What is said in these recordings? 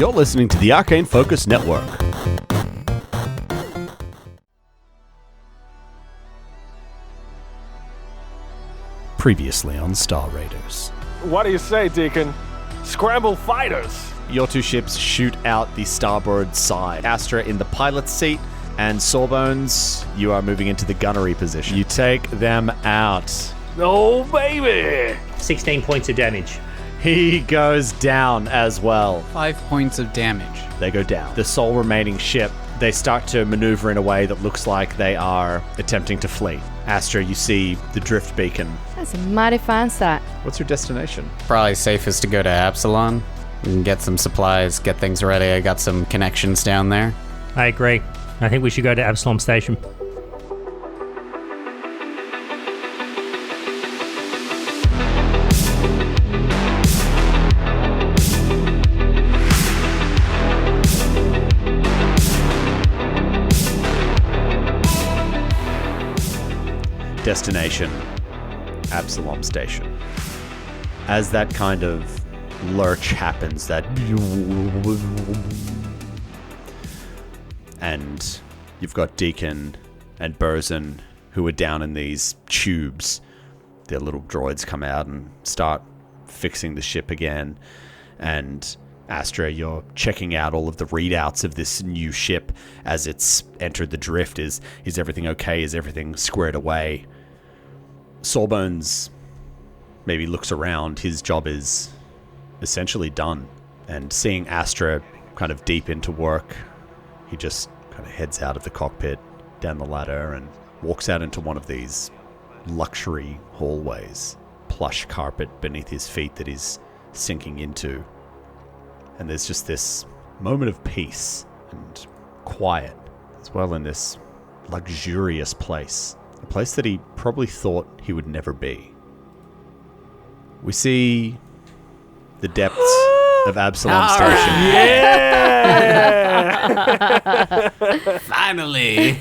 You're listening to the Arcane Focus Network. Previously on Star Raiders. What do you say, Deacon? Scramble fighters! Your two ships shoot out the starboard side. Astra in the pilot's seat, and Sawbones, you are moving into the gunnery position. You take them out. Oh, baby! 16 points of damage. He goes down as well. 5 points of damage. They go down. The sole remaining ship, they start to maneuver in a way that looks like they are attempting to flee. Astra, you see the drift beacon. That's a mighty fine sight. What's your destination? Probably safest to go to Absalom and get some supplies, get things ready. I got some connections down there. I agree. I think we should go to Absalom Station. Destination, Absalom Station. As that kind of lurch happens, that and you've got Deacon and Burzin who are down in these tubes. Their little droids come out and start fixing the ship again. And Astra, you're checking out all of the readouts of this new ship as it's entered the drift. Is everything okay? Is everything squared away? Sawbones maybe looks around. His job is essentially done. And seeing Astra kind of deep into work, he just kind of heads out of the cockpit, down the ladder, and walks out into one of these luxury hallways. Plush carpet beneath his feet that he's sinking into. And there's just this moment of peace and quiet as well in this luxurious place. A place that he probably thought he would never be. We see the depths of Absalom Station. Yeah! Finally!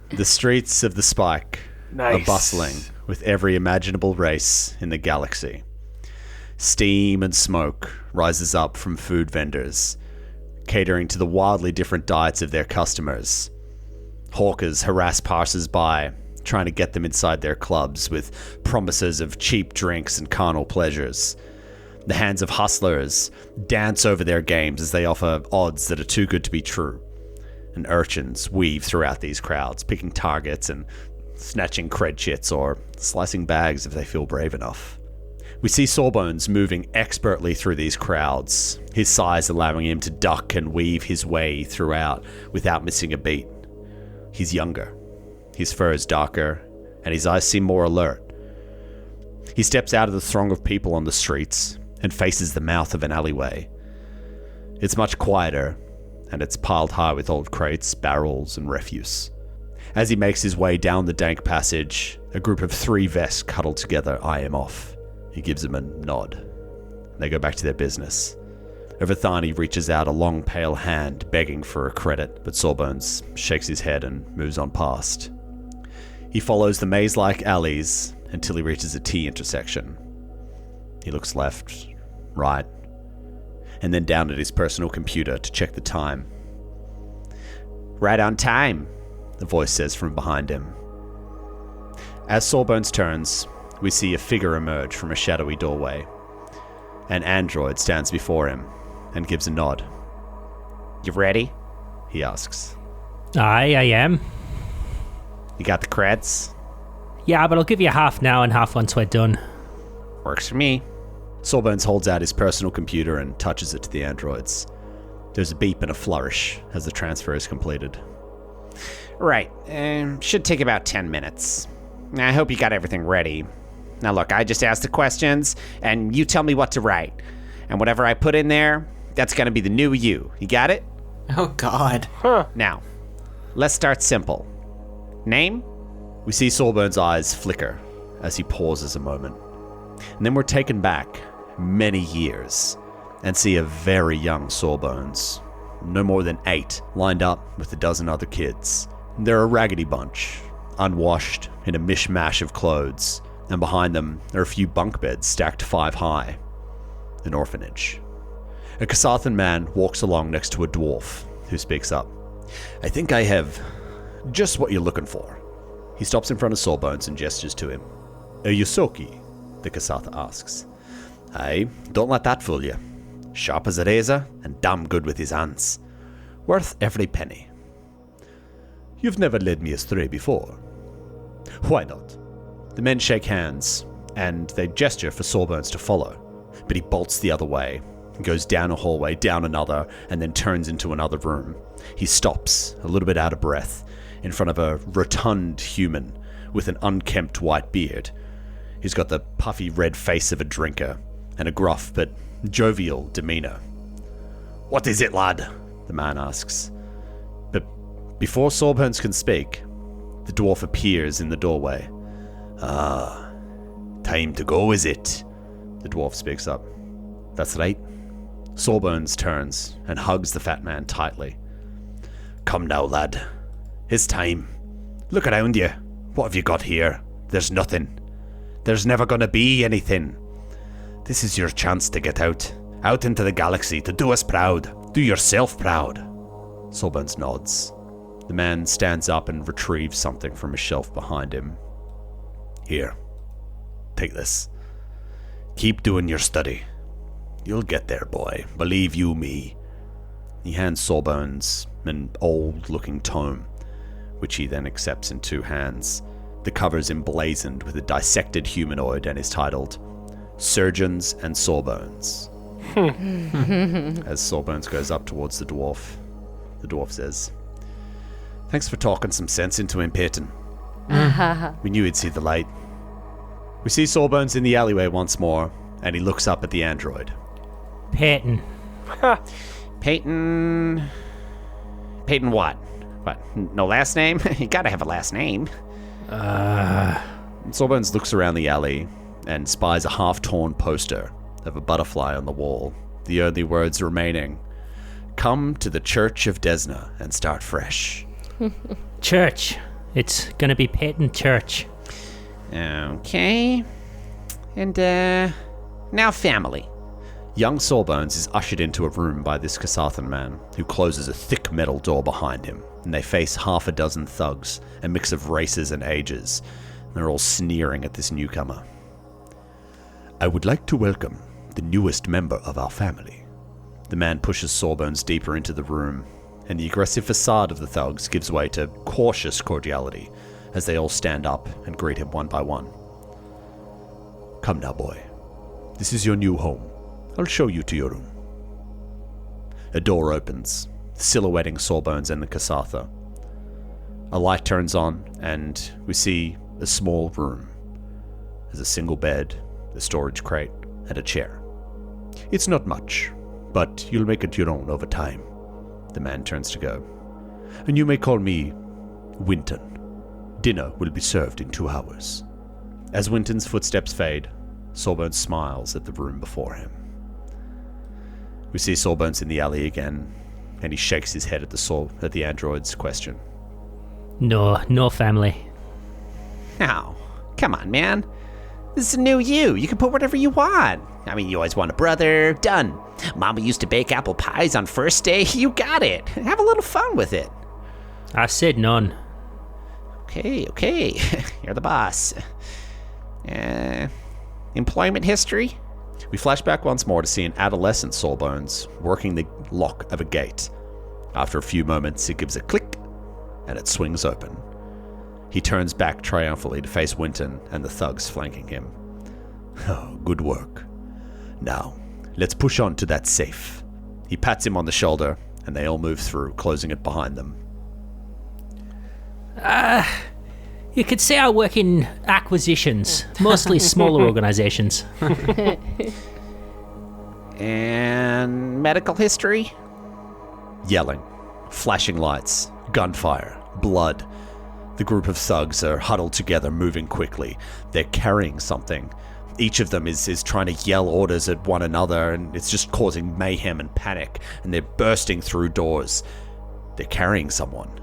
The streets of the Spike are bustling with every imaginable race in the galaxy. Steam and smoke rises up from food vendors, catering to the wildly different diets of their customers. Hawkers harass passers-by, trying to get them inside their clubs with promises of cheap drinks and carnal pleasures. The hands of hustlers dance over their games as they offer odds that are too good to be true. And urchins weave throughout these crowds, picking targets and snatching cred chits or slicing bags if they feel brave enough. We see Sawbones moving expertly through these crowds, his size allowing him to duck and weave his way throughout without missing a beat. He's younger, his fur is darker, and his eyes seem more alert. He steps out of the throng of people on the streets and faces the mouth of an alleyway. It's much quieter, and it's piled high with old crates, barrels, and refuse. As he makes his way down the dank passage, a group of 3 vests cuddled together eye him off. He gives them a nod. They go back to their business. Overthani reaches out a long, pale hand, begging for a credit, but Sawbones shakes his head and moves on past. He follows the maze-like alleys until he reaches a T intersection. He looks left, right, and then down at his personal computer to check the time. "Right on time," the voice says from behind him. As Sawbones turns, we see a figure emerge from a shadowy doorway. An android stands before him and gives a nod. "You ready?" he asks. I am. "You got the creds?" Yeah, but I'll give you half now and half once we're done. "Works for me." Sawbones holds out his personal computer and touches it to the androids. There's a beep and a flourish as the transfer is completed. Right. Should take about 10 minutes. I hope you got everything ready. Now look, I just asked the questions, and you tell me what to write. And whatever I put in there, that's gonna be the new you. You got it? Oh, God. Now, let's start simple. Name? We see Sawbones' eyes flicker as he pauses a moment. And then we're taken back many years and see a very young Sawbones, no more than 8, lined up with a dozen other kids. They're a raggedy bunch, unwashed in a mishmash of clothes, and behind them are a few bunk beds stacked 5 high. An orphanage. A Kasathan man walks along next to a dwarf, who speaks up. I think I have just what you're looking for. He stops in front of Sawbones and gestures to him. A Yosoki? The Kasatha asks. Aye, don't let that fool you. Sharp as a razor and damn good with his hands. Worth every penny. You've never led me astray before. Why not? The men shake hands, and they gesture for Sawbones to follow, but he bolts the other way, goes down a hallway, down another, and then turns into another room. He stops, a little bit out of breath, in front of a rotund human with an unkempt white beard. He's got the puffy red face of a drinker, and a gruff but jovial demeanor. What is it, lad? The man asks. But before Sawbones can speak, the dwarf appears in the doorway. Ah, time to go, is it? The dwarf speaks up. That's right. Sawbones turns and hugs the fat man tightly. Come now, lad. It's time. Look around you. What have you got here? There's nothing. There's never gonna be anything. This is your chance to get out. Out into the galaxy, to do us proud. Do yourself proud. Sawbones nods. The man stands up and retrieves something from a shelf behind him. Here. Take this. Keep doing your study. You'll get there, boy. Believe you me. He hands Sawbones an old-looking tome, which he then accepts in two hands. The cover's emblazoned with a dissected humanoid and is titled Surgeons and Sawbones. As Sawbones goes up towards the dwarf says, Thanks for talking some sense into him, Peyton. We knew he'd see the light. We see Sawbones in the alleyway once more, and he looks up at the android. Peyton. Peyton what? What? No last name? You gotta have a last name. Sawbones looks around the alley and spies a half-torn poster of a butterfly on the wall. The only words remaining, come to the Church of Desna and start fresh. Church. It's gonna be Peyton Church. Okay. And, now family. Young Sawbones is ushered into a room by this Kasathan man, who closes a thick metal door behind him, and they face half a dozen thugs, a mix of races and ages. They're all sneering at this newcomer. I would like to welcome the newest member of our family. The man pushes Sawbones deeper into the room, and the aggressive facade of the thugs gives way to cautious cordiality as they all stand up and greet him one by one. Come now, boy. This is your new home. I'll show you to your room. A door opens, silhouetting Sawbones and the Kasatha. A light turns on, and we see a small room. There's a single bed, a storage crate, and a chair. It's not much, but you'll make it your own over time. The man turns to go. And you may call me Winton. Dinner will be served in 2 hours. As Winton's footsteps fade, Sawbones smiles at the room before him. We see Sawbones in the alley again, and he shakes his head at the android's question. No family. Oh, come on, man. This is a new you. You can put whatever you want. I mean, you always want a brother. Done. Mama used to bake apple pies on first day. You got it. Have a little fun with it. I said none. Okay. You're the boss. Employment history? We flash back once more to see an adolescent Sawbones working the lock of a gate. After a few moments, it gives a click, and it swings open. He turns back triumphantly to face Winton and the thugs flanking him. Oh, good work. Now, let's push on to that safe. He pats him on the shoulder, and they all move through, closing it behind them. You could say I work in acquisitions, mostly smaller organizations. And medical history? Yelling, flashing lights, gunfire, blood. The group of thugs are huddled together, moving quickly. They're carrying something. Each of them is trying to yell orders at one another, and it's just causing mayhem and panic, and they're bursting through doors. They're carrying someone.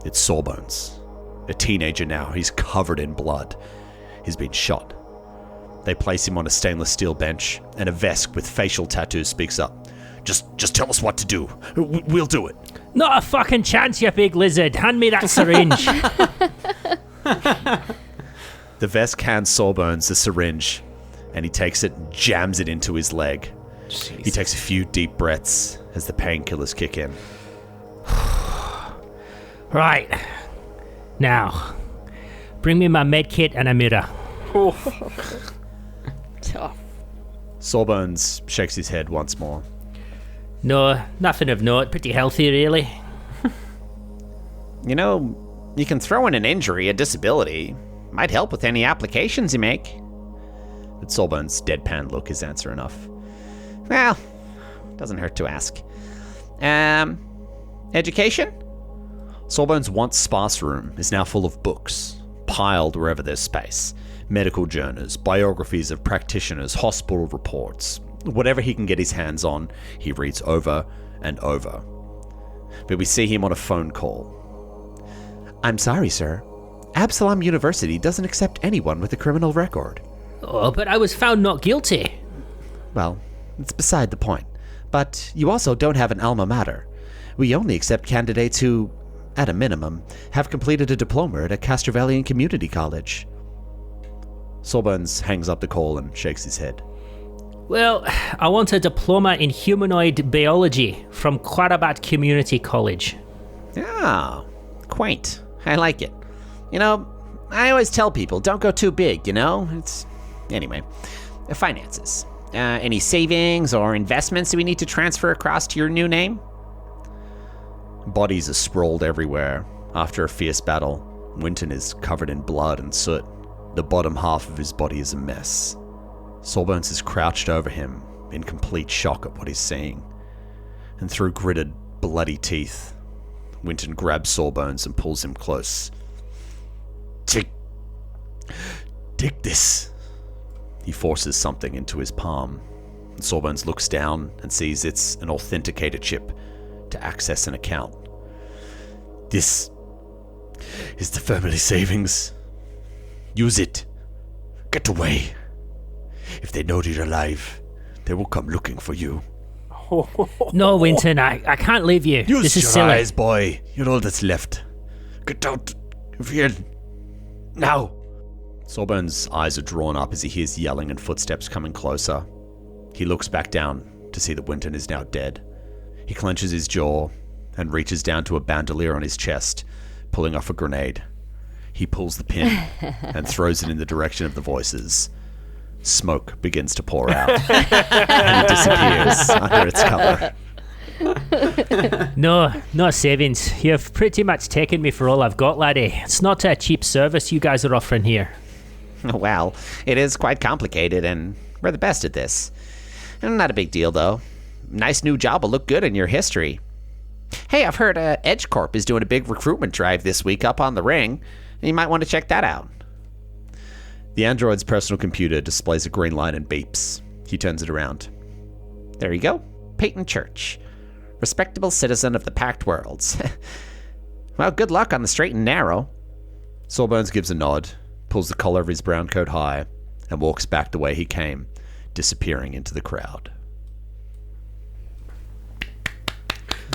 It's Sawbones. A teenager now. He's covered in blood. He's been shot. They place him on a stainless steel bench, and a Vesk with facial tattoos speaks up. Just tell us what to do. We'll do it. Not a fucking chance, you big lizard. Hand me that syringe. The Vesk hands Sawbones the syringe, and he takes it and jams it into his leg. Jesus. He takes a few deep breaths as the painkillers kick in. Right. Now, bring me my med kit and a mirror. Tough. Sawbones shakes his head once more. No, nothing of note. Pretty healthy, really. You know, you can throw in an injury, a disability. Might help with any applications you make. But Sawbones' deadpan look is answer enough. Well, doesn't hurt to ask. Education? Sawbones' once sparse room is now full of books, piled wherever there's space. Medical journals, biographies of practitioners, hospital reports. Whatever he can get his hands on, he reads over and over. But we see him on a phone call. I'm sorry, sir. Absalom University doesn't accept anyone with a criminal record. Oh, but I was found not guilty. Well, it's beside the point. But you also don't have an alma mater. We only accept candidates who, at a minimum, have completed a diploma at a Castrovellian Community College. Sawbones hangs up the call and shakes his head. Well, I want a diploma in humanoid biology from Quarabat Community College. Ah, quaint. I like it. You know, I always tell people, don't go too big, you know? Anyway, finances. Any savings or investments that we need to transfer across to your new name? Bodies are sprawled everywhere. After a fierce battle, Winton is covered in blood and soot. The bottom half of his body is a mess. Sawbones is crouched over him, in complete shock at what he's seeing. And through gritted, bloody teeth, Winton grabs Sawbones and pulls him close. Take this. He forces something into his palm. Sawbones looks down and sees it's an authenticator chip to access an account. This is the family savings. Use it. Get away. If they know you're alive, they will come looking for you. No, Winton, I can't leave you. Use This is your silly. eyes, boy. You're all that's left. Get out of here. Now. Sawbones' eyes are drawn up as he hears yelling and footsteps coming closer. He looks back down to see that Winton is now dead. He clenches his jaw and reaches down to a bandolier on his chest, pulling off a grenade. He pulls the pin and throws it in the direction of the voices. Smoke begins to pour out, and it disappears under its cover. No savings. You've pretty much taken me for all I've got, laddie. It's not a cheap service you guys are offering here. Well, it is quite complicated, and we're the best at this. Not a big deal, though. Nice new job will look good in your history. Hey, I've heard Edge Corp is doing a big recruitment drive this week up on the ring. You might want to check that out. The android's personal computer displays a green light and beeps. He turns it around. There you go. Peyton Church. Respectable citizen of the Pact Worlds. Well, good luck on the straight and narrow. Sawbones gives a nod, pulls the collar of his brown coat high, and walks back the way he came, disappearing into the crowd.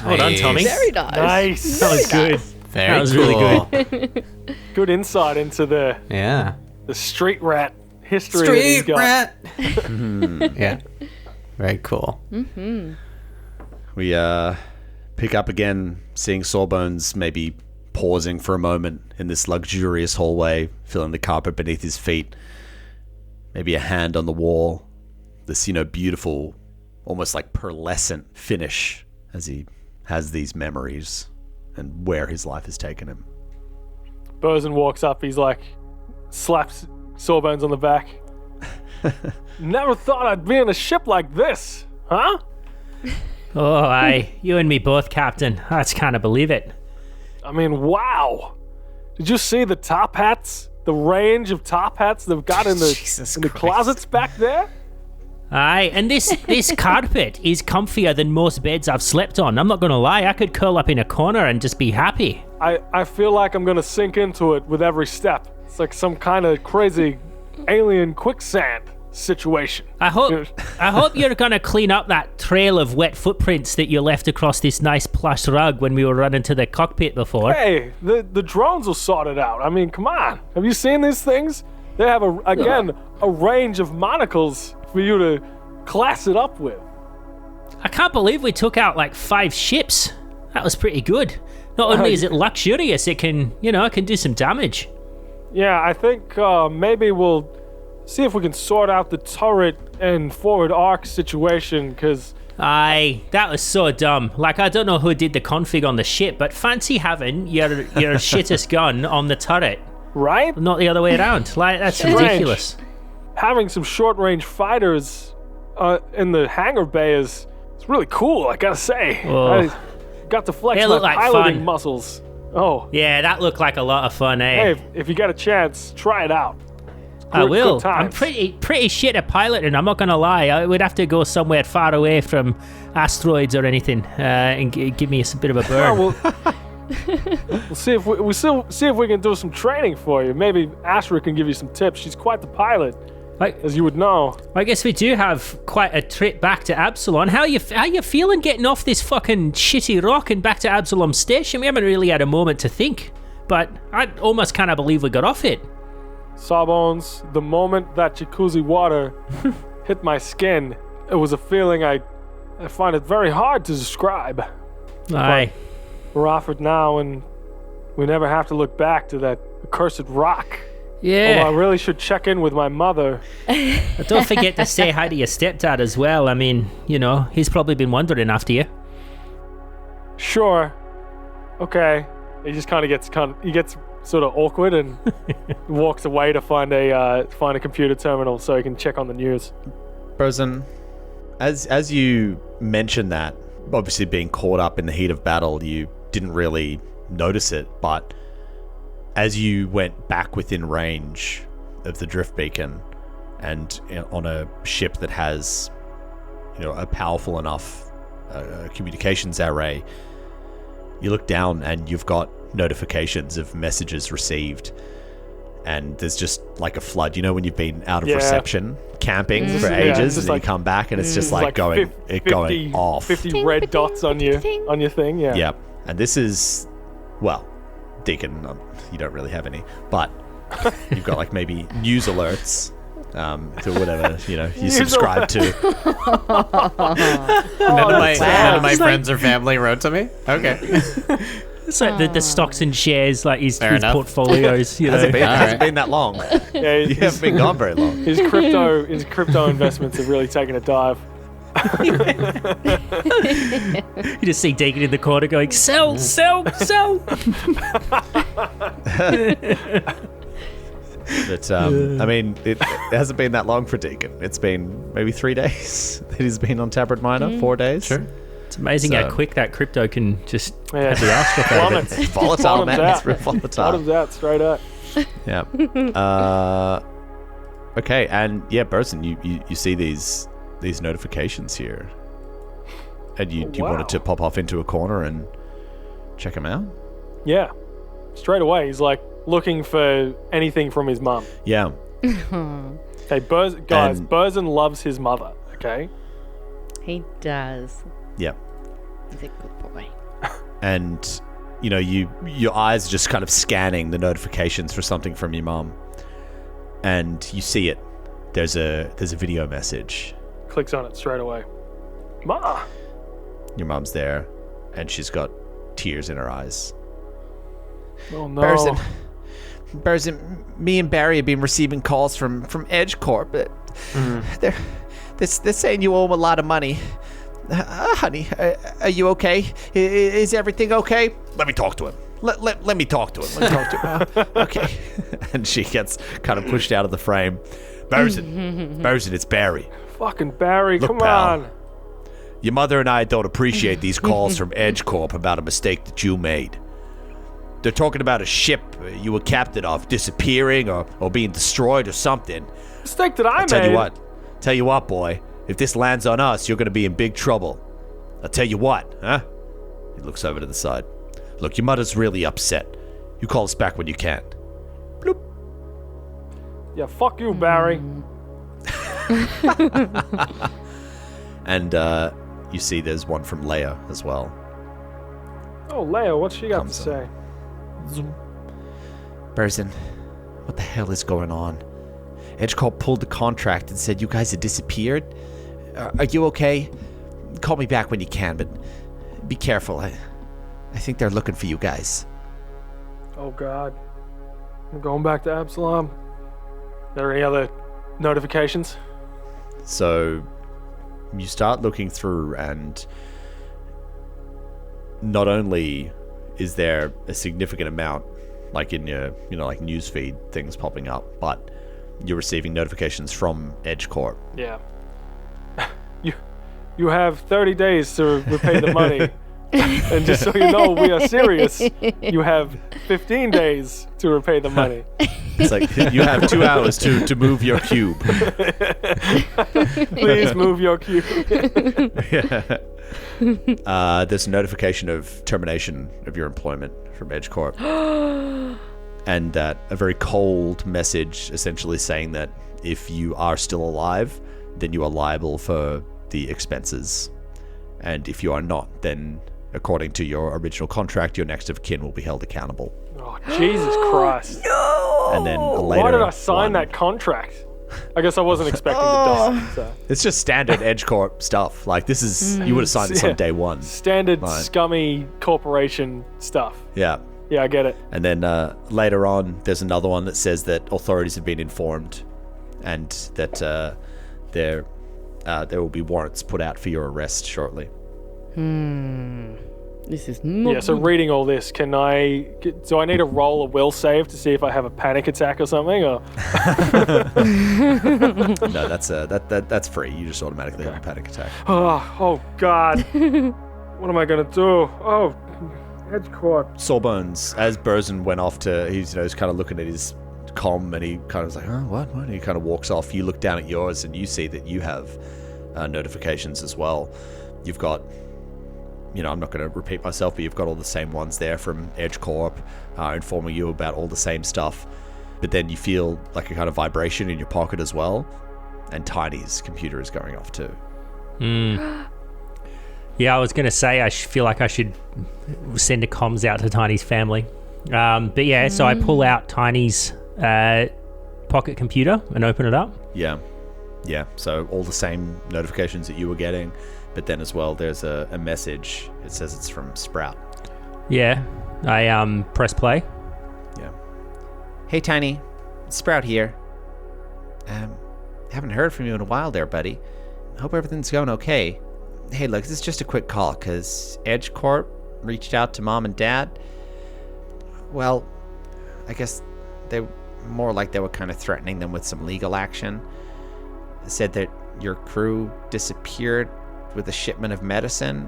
Well done, Tommy. Very nice. Nice. That was good. Very That was cool. really good. Good insight into the Yeah. street rat history that he's got. Yeah. Very cool. We pick up again, seeing Sawbones maybe pausing for a moment in this luxurious hallway, feeling the carpet beneath his feet. Maybe a hand on the wall. This, beautiful, almost like pearlescent finish as he has these memories and where his life has taken him. Bosun walks up, he's like, slaps Sawbones on the back. Never thought I'd be in a ship like this, huh? Oh, aye. You and me both, Captain. I just can't believe it. I mean, wow. Did you see the top hats? The range of top hats they've got in the closets back there? Aye, and this carpet is comfier than most beds I've slept on. I'm not going to lie. I could curl up in a corner and just be happy. I feel like I'm going to sink into it with every step. It's like some kind of crazy alien quicksand. situation. I hope you're gonna clean up that trail of wet footprints that you left across this nice plush rug when we were running to the cockpit before. Hey, the drones will sort it out. I mean, come on. Have you seen these things? They have, a range of monocles for you to class it up with. I can't believe we took out like 5 ships. That was pretty good. Not only is it luxurious, it can do some damage. Yeah, I think maybe we'll see if we can sort out the turret and forward arc situation, because... Aye, that was so dumb. Like, I don't know who did the config on the ship, but fancy having your shittest gun on the turret. Right? Not the other way around. Like, that's ridiculous. Having some short-range fighters in the hangar bay is really cool, I gotta say. Oh. I got to flex They my look like piloting fun. muscles. Oh. Yeah, that looked like a lot of fun, eh? Hey, if you get a chance, try it out. I will. Good I'm times. pretty shit at piloting, I'm not gonna lie. I would have to go somewhere far away from asteroids or anything and give me a bit of a burn. Oh, we'll see if we can do some training for you. Maybe Ashra can give you some tips. She's quite the pilot, as you would know. I guess we do have quite a trip back to Absalom. How you feeling getting off this fucking shitty rock and back to Absalom Station? We haven't really had a moment to think, but I almost kind of believe we got off it. Sawbones, the moment that jacuzzi water hit my skin, it was a feeling I find it very hard to describe. Aye. But we're off it now, and we never have to look back to that accursed rock. Yeah. Although I really should check in with my mother. Don't forget to say hi to your stepdad as well. I mean, he's probably been wondering after you. Sure. Okay. He just kind of gets sort of awkward and walks away to find a computer terminal so he can check on the news. Bosun, as you mentioned that, obviously being caught up in the heat of battle, you didn't really notice it, but as you went back within range of the drift beacon and on a ship that has, a powerful enough communications array, you look down and you've got notifications of messages received, and there's just like a flood. When you've been out of reception camping for ages, and then you come back and it's just like going off. 50 red dots on your thing. Yeah. Yep. And this is, well, Deacon, you don't really have any, but you've got like maybe news alerts to whatever you subscribe to. None of my friends or family wrote to me. Okay. It's like the stocks and shares, like his portfolios. Hasn't been that long. Yeah, You haven't been gone very long. His crypto investments have really taken a dive. You just see Deacon in the corner going, sell. But I mean, it hasn't been that long for Deacon. It's been maybe 3 days that he's been on Tabard Minor. 4 days. Sure. It's amazing how quick that crypto can just have the ass struck out of it. It's volatile, man. It's real volatile. Bottoms out, straight up. Yeah. Okay, and yeah, Bosun, you see these notifications here, and you wanted to pop off into a corner and check them out. Yeah, straight away. He's like looking for anything from his mum. Yeah. Okay, Bosun loves his mother. Okay. He does. Yeah. He's a good boy. And your eyes are just kind of scanning the notifications for something from your mum, and you see it. There's a video message. Clicks on it straight away. Ma. Your mum's there, and she's got tears in her eyes. Oh no. Bosun, me and Barry have been receiving calls from Edge Corp. They're saying you owe them a lot of money. Honey, are you okay? Is everything okay? Let me talk to him. Let me talk to him. Okay. And she gets kind of pushed out of the frame. Bosun, it's Barry. Fucking Barry, Look, come pal, on. Your mother and I don't appreciate these calls from Edge Corp about a mistake that you made. They're talking about a ship you were captain of disappearing or being destroyed or something. Mistake that I made. Tell you what, boy. If this lands on us, you're going to be in big trouble. I'll tell you what, huh? He looks over to the side. Look, your mother's really upset. You call us back when you can. Bloop. Yeah, fuck you, Barry. And you see there's one from Leia as well. Oh, Leia, what's she got Comes to say? Burzin, what the hell is going on? EdgeCorp pulled the contract and said you guys had disappeared. Are you okay? Call me back when you can, but be careful. I think they're looking for you guys. Oh, God. I'm going back to Absalom. Are there any other notifications? So you start looking through, and not only is there a significant amount, like in your, like newsfeed things popping up, but you're receiving notifications from EdgeCorp. Yeah. You have 30 days to repay the money. And just so you know, we are serious. You have 15 days to repay the money. It's like, you have 2 hours to move your cube. Please move your cube. There's a notification of termination of your employment from EdgeCorp. And that a very cold message essentially saying that if you are still alive, then you are liable for the expenses. And if you are not, then according to your original contract, your next of kin will be held accountable. Oh, Jesus Christ. And then later, why did I sign that contract? I guess I wasn't expecting to die. So. It's just standard EdgeCorp stuff. Like, this is, you would have signed this on day one. Standard scummy corporation stuff. Yeah. Yeah, I get it. And then later on, there's another one that says that authorities have been informed and that there will be warrants put out for your arrest shortly. This is not. Yeah, so reading all this, do I need to roll a will save to see if I have a panic attack or something? Or No, that's free. You just automatically have a panic attack. Oh God. What am I going to do? Oh, EdgeCorp. Sawbones, as Burzin went off to, he's kind of looking at his comm, and he kind of was like, oh, what? And he kind of walks off. You look down at yours, and you see that you have notifications as well. You've got, I'm not going to repeat myself, but you've got all the same ones there from EdgeCorp informing you about all the same stuff. But then you feel like a kind of vibration in your pocket as well, and Tiny's computer is going off too. Yeah, I was going to say I feel like I should send a comms out to Tiny's family. But yeah, so I pull out Tiny's pocket computer and open it up. Yeah. So all the same notifications that you were getting, but then as well there's a message. It says it's from Sprout. Yeah, I press play. Yeah. Hey, Tiny. Sprout here. Haven't heard from you in a while there, buddy. Hope everything's going okay. Hey, look, this is just a quick call, because EdgeCorp reached out to Mom and Dad. Well, I guess they were kind of threatening them with some legal action. Said that your crew disappeared with a shipment of medicine,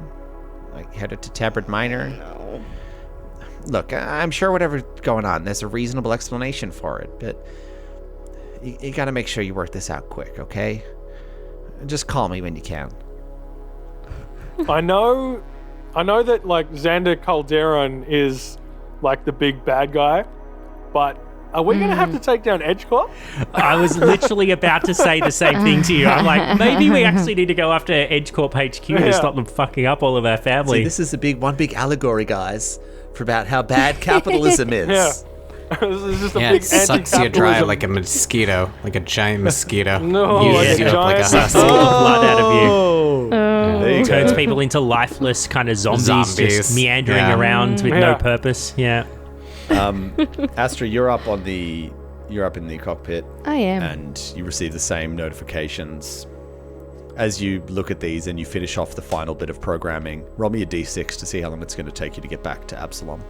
like headed to Tabard Minor. No. Look, I'm sure whatever's going on, there's a reasonable explanation for it, but you gotta make sure you work this out quick, okay? Just call me when you can. I know that like Xander Calderon is like the big bad guy, but are we going to have to take down EdgeCorp? I was literally about to say the same thing to you. I'm like, maybe we actually need to go after EdgeCorp HQ to stop them fucking up all of our family. See, this is one big allegory, guys, for about how bad capitalism is. Yeah. This is just a Yeah, big it sucks you anti-capitalism. dry like a mosquito, like a giant mosquito. No, Uses like a you up like a giant husk. All the blood out of you. There you Turns go. people into lifeless kind of zombies. Just meandering Yeah. around with no purpose. Yeah. Astra, you're up in the cockpit. I am. And you receive the same notifications. As you look at these and you finish off the final bit of programming, roll me a d6 to see how long it's going to take you to get back to Absalom.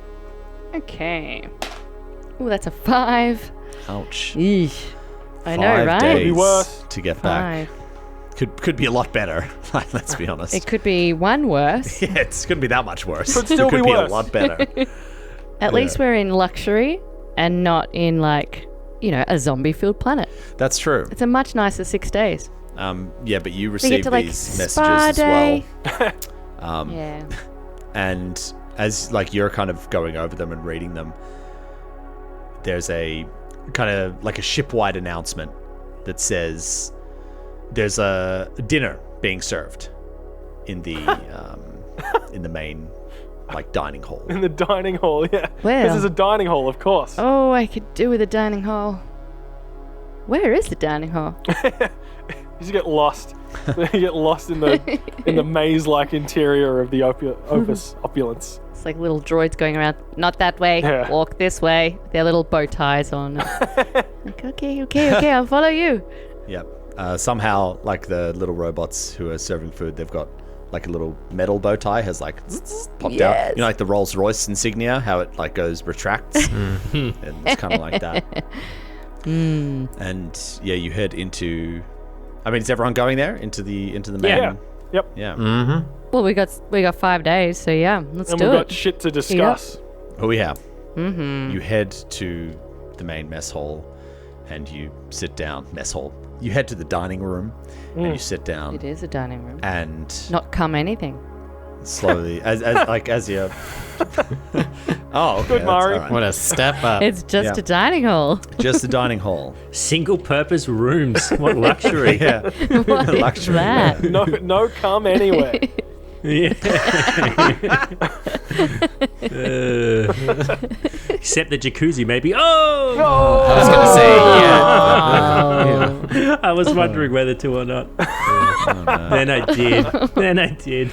Okay. Oh, that's a 5. Ouch. Eesh. I know, 5 right? days Could be worse. to get back. 5. Could be a lot better. Let's be honest. It could be one worse. Yeah, it's going to be that much worse. Could still it could be be worse. a lot better. At least we're in luxury and not in like, a zombie-filled planet. That's true. It's a much nicer 6 days. Yeah, but you We receive get to like these messages spa as day. well. Yeah. And as like you're kind of going over them and reading them, there's a kind of like a ship-wide announcement that says there's a dinner being served in the main dining hall. In the dining hall, yeah. Well. This is a dining hall, of course. Oh, I could do with a dining hall. Where is the dining hall? You just get lost. You get lost in the maze-like interior of the opulence. It's like little droids going around. Not that way. Yeah. Walk this way. Their little bow ties on. Like, okay, I'll follow you. Yep. Somehow, the little robots who are serving food, they've got a little metal bow tie has popped out. You know, like the Rolls Royce insignia, how it retracts, and it's kind of like that. And yeah, you head into. I mean, is everyone going there into the main? Yeah. Yep. Yeah. Mm-hmm. Well, we got 5 days, so yeah, let's And do we've it. got shit to discuss. Oh yeah. Mm-hmm. You head to the main mess hall, and you sit down. Mess hall. You head to the dining room, and you sit down. It is a dining room. And Not come anything. slowly, as you. Oh, okay, Good, that's Mari. all right. What a step up. It's just Yeah. a dining hall. Just the dining hall. Single-purpose rooms. What luxury. Yeah. What is Luxury, that? No come anywhere. Yeah. Except the jacuzzi, maybe. Oh! I was gonna say, yeah. Oh. I was wondering whether to or not. Then I did.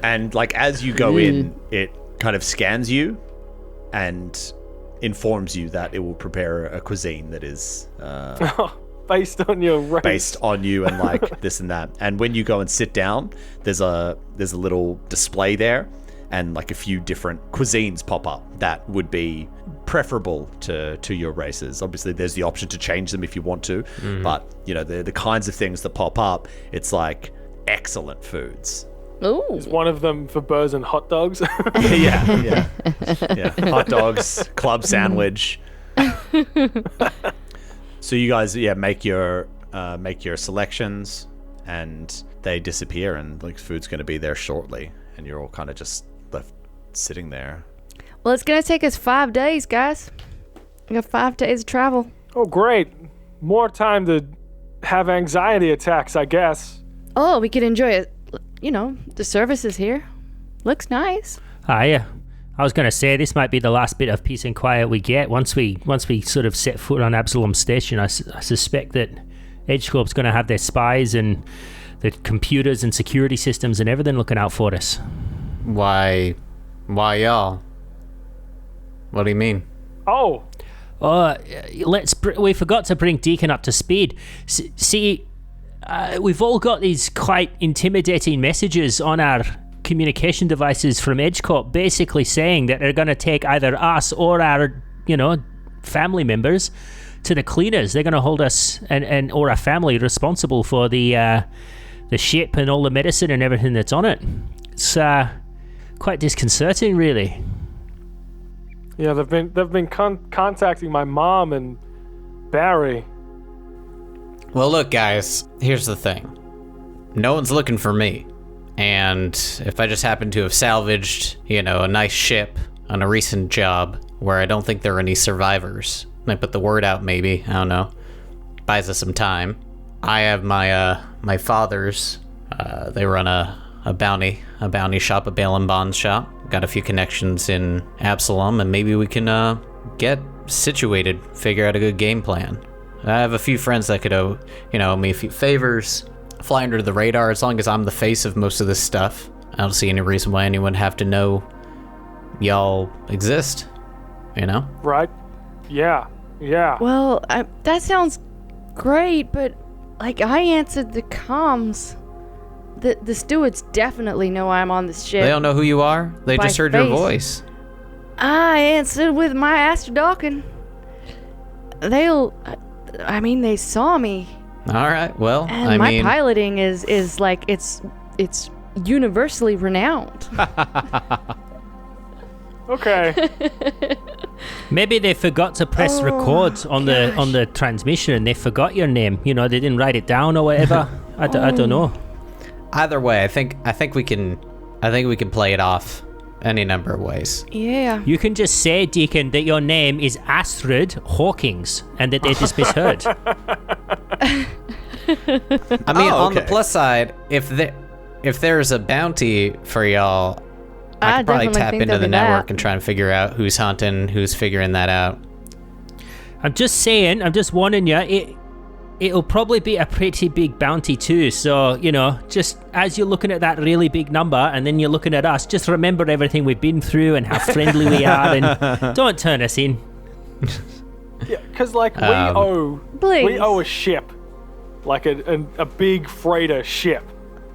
And as you go in, it kind of scans you and informs you that it will prepare a cuisine that is Based on your race. based on you and this and that. And when you go and sit down, there's a little display there, and a few different cuisines pop up that would be preferable to your races. Obviously, there's the option to change them if you want to, but the kinds of things that pop up, it's excellent foods. Ooh. Is one of them for burrs and hot dogs? yeah. Hot dogs, club sandwich. So you guys, make your selections, and they disappear, and food's going to be there shortly, and you're all kind of just left sitting there. Well, it's going to take us 5 days, guys. We got 5 days of travel. Oh, great. More time to have anxiety attacks, I guess. Oh, we could enjoy it. The services here. Looks nice. Yeah. I was going to say this might be the last bit of peace and quiet we get once we sort of set foot on Absalom Station. I suspect that EdgeCorp's going to have their spies and the computers and security systems and everything looking out for us. Why y'all? What do you mean? Oh, We forgot to bring Deacon up to speed. We've all got these quite intimidating messages on our communication devices from EdgeCorp, basically saying that they're going to take either us or our, family members to the cleaners. They're going to hold us and or our family responsible for the ship and all the medicine and everything that's on it. It's quite disconcerting, really. yeah. They've been contacting my mom and Barry. Well, look, guys, here's the thing. No one's looking for me. And if I just happen to have salvaged, a nice ship on a recent job where I don't think there are any survivors, I put the word out maybe, I don't know, buys us some time. I have my father's, they run a bounty shop, a bail and bonds shop. Got a few connections in Absalom, and maybe we can get situated, figure out a good game plan. I have a few friends that could owe me a few favors, fly under the radar. As long as I'm the face of most of this stuff, I don't see any reason why anyone would have to know y'all exist, Right? Yeah. Well, that sounds great, but I answered the comms. The stewards definitely know I'm on this ship. They don't know who you are. They By just heard your face. voice. I answered with my Astro Docking. They saw me, All right. Well, and my piloting is it's universally renowned. Okay. Maybe they forgot to press record on the transmission, and they forgot your name. They didn't write it down or whatever. I don't know. Either way, I think we can play it off any number of ways. Yeah. You can just say, Deacon, that your name is Astrid Hawkins, and that they just misheard. I mean, on the plus side, if there's a bounty for y'all, I could probably tap into the network and try and figure out who's hunting, who's figuring that out. I'm just warning you, it'll probably be a pretty big bounty too. So, just as you're looking at that really big number and then you're looking at us, just remember everything we've been through and how friendly we are, and don't turn us in. Yeah, because we owe a ship, like a big freighter ship,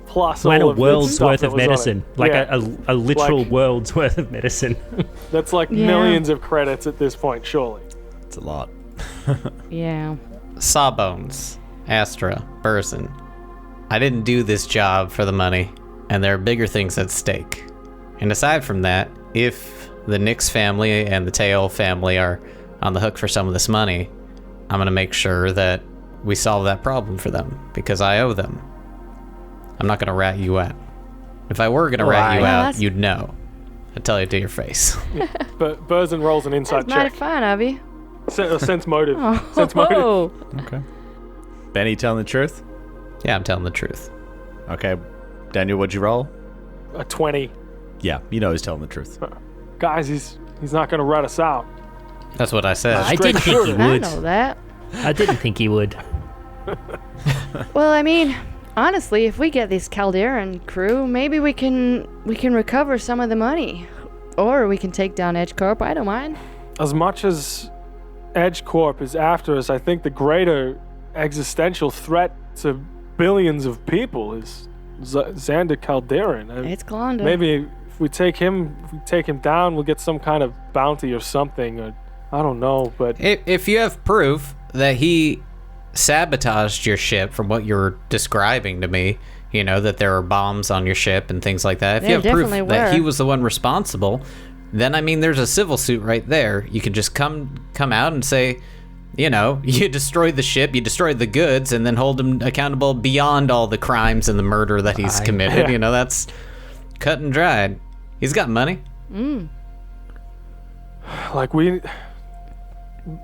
plus all of a world's stuff worth of medicine, a literal like, world's worth of medicine. That's millions of credits at this point, surely. It's a lot. Yeah. Sawbones, Astra, Burson. I didn't do this job for the money, and there are bigger things at stake. And aside from that, if the Nix family and the Teol family are on the hook for some of this money, I'm going to make sure that we solve that problem for them, because I owe them. I'm not going to rat you out. If I were going to rat you out, you'd know. I'd tell you to your face. But Burson rolls an insight check. Mighty fine of you. Sense motive. Sense Oh. motive. Okay. Benny telling the truth? Yeah, I'm telling the truth. Okay. Daniel, what'd you roll? A 20. Yeah, he's telling the truth. Guys, he's not going to rat us out. That's what I said. I didn't think he I would. know that. I didn't think he would. Well, I mean, honestly, if we get this Calderan crew, maybe we can recover some of the money. Or we can take down Edge Corp. I don't mind. As much as Edge Corp is after us, I think the greater existential threat to billions of people is Xander Calderan. It's Glonda. Maybe if we take him down, we'll get some kind of bounty or something. Or I don't know, but if you have proof that he sabotaged your ship from what you're describing to me, that there are bombs on your ship and things like that. If you have proof that he was the one responsible, then there's a civil suit right there. You can just come out and say, you destroyed the ship, you destroyed the goods, and then hold him accountable beyond all the crimes and the murder that he's committed. That's cut and dried. He's got money.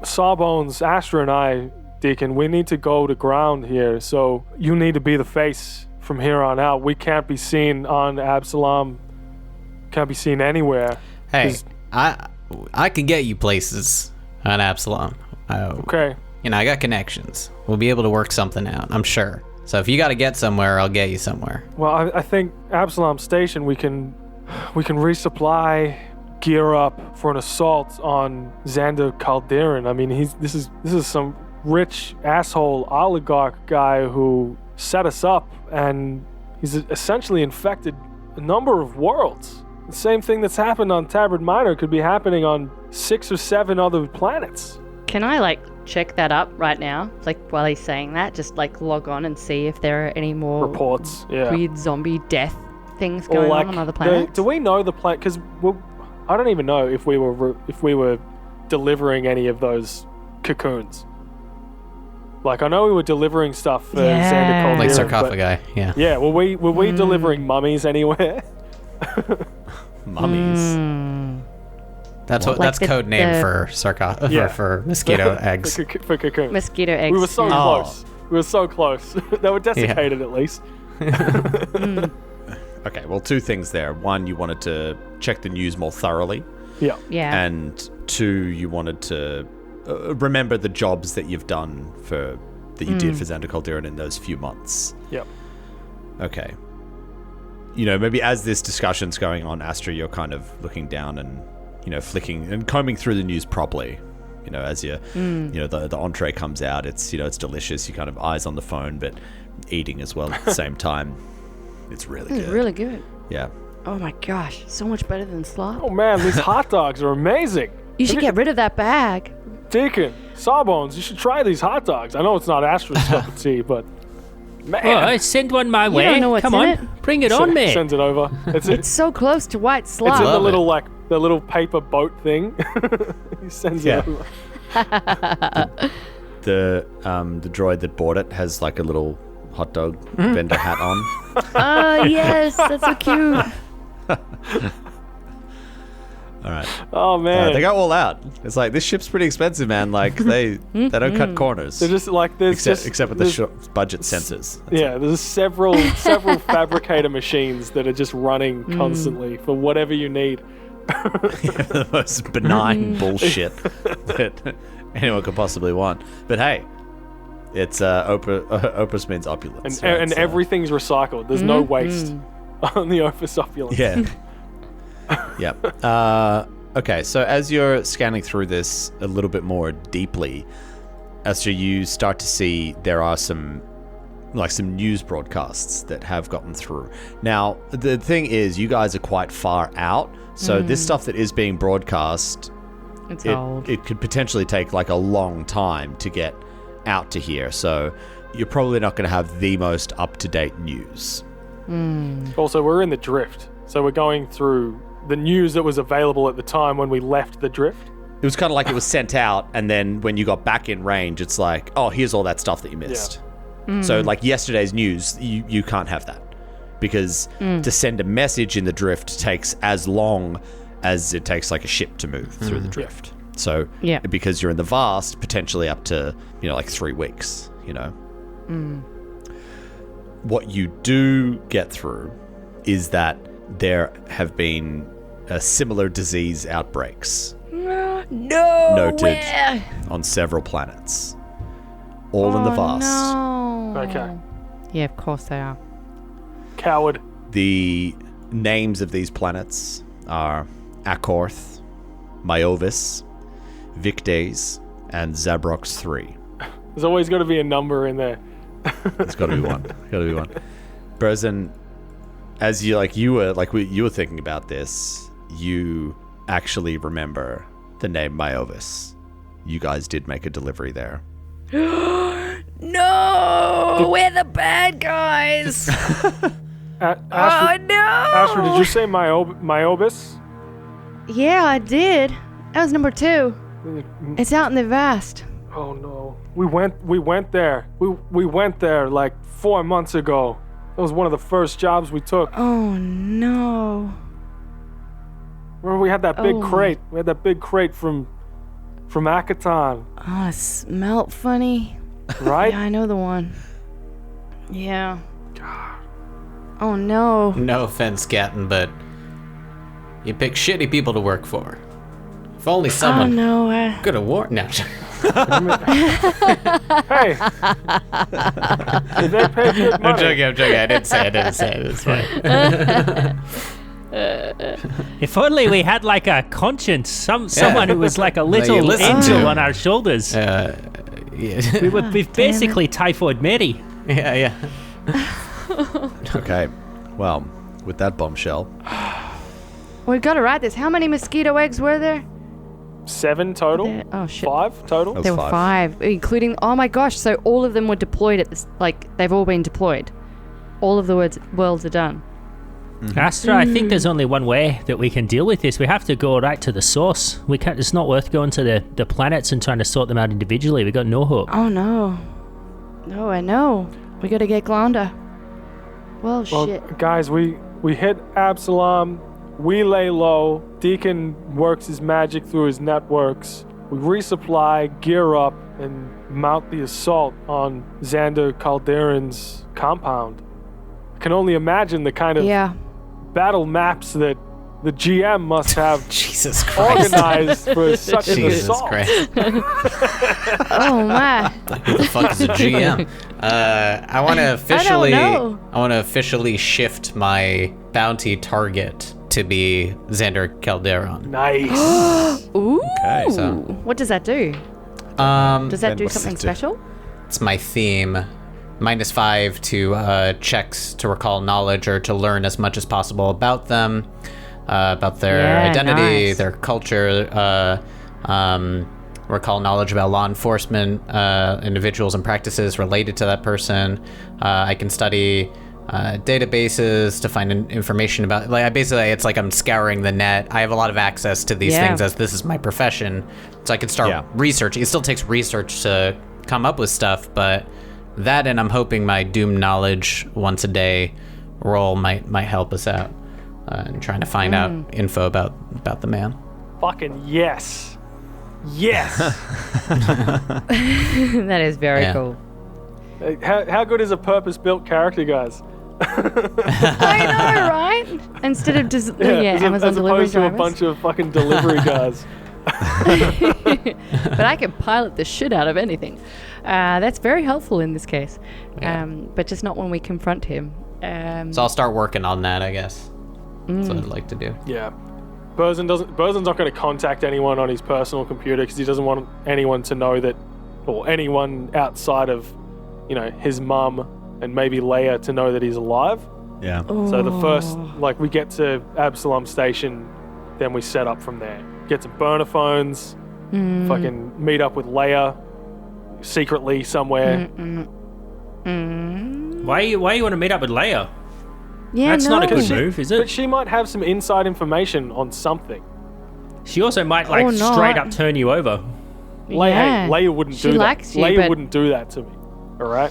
Sawbones, Astra and I, Deacon, we need to go to ground here, so you need to be the face from here on out. We can't be seen on Absalom, can't be seen anywhere. Hey, I can get you places on Absalom. Okay. I got connections. We'll be able to work something out, I'm sure. So if you got to get somewhere, I'll get you somewhere. Well, I think Absalom Station, we can resupply, gear up for an assault on Xander Calderan. I mean, this is some rich asshole oligarch guy who set us up, and he's essentially infected a number of worlds. The same thing that's happened on Tabard Minor could be happening on 6 or 7 other planets. Can I check that up right now? While he's saying that, just log on and see if there are any more reports. Yeah. Weird zombie death things going on other planets. Do we know the planet? Because I don't even know if we were delivering any of those cocoons. I know we were delivering stuff for Xander Calderan. Like sarcophagi, yeah. Yeah, were we delivering mummies anywhere? Mummies? That's code name for for mosquito eggs. For cocoon. Mosquito eggs. We were so close. We were so close. They were desiccated at least. Okay, well, 2 things there. 1, you wanted to check the news more thoroughly. Yeah. Yeah. And 2, you wanted to remember the jobs that you've done that you did for Xander Calderan in those few months. Yep. Okay. Maybe as this discussion's going on, Astra, you're kind of looking down and, flicking and combing through the news properly. As the entree comes out, it's delicious. You kind of eyes on the phone, but eating as well at the same time. It's really good. It's really good. Yeah. Oh my gosh, so much better than slop. Oh man, these hot dogs are amazing. You should get rid of that bag. Deacon, Sawbones, you should try these hot dogs. I know it's not Astra's cup of tea, but man. Oh, send one my way. Don't know what's Come in on, it. bring it on, man. Sends it over. It's so close to white slop. It's in the little paper boat thing. He sends it over. The droid that bought it has a little hot dog vendor hat on. Oh yes, that's so cute. All right. Oh man, They go all out. It's like, this ship's pretty expensive, man. Like, they don't cut corners. they're just like there's Except with the short budget sensors. there's several fabricator machines that are just running constantly for whatever you need. The most benign bullshit that anyone could possibly want. But hey, it's opus means opulence. And everything's recycled. There's no waste on the opus opulence. Yeah. Yep. Okay, so as you're scanning through this a little bit more deeply, Esther, you start to see there are some news broadcasts that have gotten through. Now, the thing is, you guys are quite far out, so this stuff that is being broadcast, It's old. it could potentially take like a long time to get out to here. So you're probably not going to have the most up-to-date news. Also, we're in the drift, so we're going through the news that was available at the time when we left the drift. It was kind of like it was sent out, and then when you got back in range, it's like, oh, here's all that stuff that you missed. So like yesterday's news, you can't have that. Because to send a message in the drift takes as long as it takes like a ship to move through the drift. So because you're in the vast, potentially up to, like 3 weeks, What you do get through is that there have been similar disease outbreaks noted on several planets, all in the vast. No. Okay. Yeah, of course they are. Coward. The names of these planets are Akorth, Myovis, Victes, and Zabrox 3. There's always got to be a number in there. It's got to be one. Berzin, as you were thinking about this, you actually remember the name Myovis. You guys did make a delivery there. No, we're the bad guys. Astrid, Oh no! Astrid, did you say Myobis? Yeah, I did. That was number 2. It's out in the vast. Oh no. We went there. We went there like 4 months ago. That was one of the first jobs we took. Oh no. Remember we had that big Oh. crate. We had that big crate from Akaton, Oh, it smelled funny. right? Yeah, I know the one. Yeah. Oh no. No offense, Gatton, but you pick shitty people to work for. If only Oh someone no. could have warned. No. Hey. Did they pay good I'm money? joking. I didn't say it. It's fine. If only we had like a conscience, someone who was like a little you listen angel to. on our shoulders. Yeah. We would be basically Typhoid Mary. Yeah. Okay, well, with that bombshell, We gotta write this. How many mosquito eggs were there? 7 total? Oh shit. 5 total? That There was were 5. 5, including. Oh my gosh! So all of them were deployed at this. Like they've all been deployed. All of the worlds are done. Astra, I think there's only one way that we can deal with this. We have to go right to the source. We can't. It's not worth going to the planets and trying to sort them out individually. We got no hope. Oh no. No, I know. We gotta get Glanda. Well, Well, shit. guys, we hit Absalom. We lay low. Deacon works his magic through his networks. We resupply, gear up, and mount the assault on Xander Calderon's compound. I can only imagine the kind of Yeah. battle maps that the GM must have Jesus Christ. organized for such an Jesus assault. Christ. Oh my. Who the fuck is a GM? I want to officially. know. I want to officially shift my bounty target to be Xander Calderon. Nice. Ooh. Okay, so- What does that do? Does that Then do what's something it do? special? It's my theme. -5 to checks to recall knowledge or to learn as much as possible about them, about their Yeah, identity, nice. their culture, recall knowledge about law enforcement, individuals and practices related to that person. I can study databases to find information about, it's like I'm scouring the net. I have a lot of access to these Yeah. things as this is my profession, so I can start researching. It still takes research to come up with stuff, but that, and I'm hoping my Doom knowledge once a day roll might help us out in trying to find out info about the man. Fucking yes. Yes. That is very Yeah. cool. How good is a purpose-built character, guys? I know, right? Instead of just Amazon as delivery opposed to a drivers. bunch of fucking delivery guys. But I can pilot the shit out of anything. That's very helpful in this case. Yeah. But just not when we confront him. So I'll start working on that, I guess. That's what I'd like to do. Yeah. Burzen's not going to contact anyone on his personal computer because he doesn't want anyone to know that, or anyone outside of, his mum and maybe Leia to know that he's alive. Yeah. So the first, we get to Absalom Station, then we set up from there. Get some burner phones, fucking meet up with Leia secretly somewhere. Why you want to meet up with Leia? Yeah, That's no. not a good move, is But it? she might have some inside information on something. She also might Or not. straight up turn you over. Yeah. Leia wouldn't She do that. likes you, Leia but- wouldn't do that to me. All right.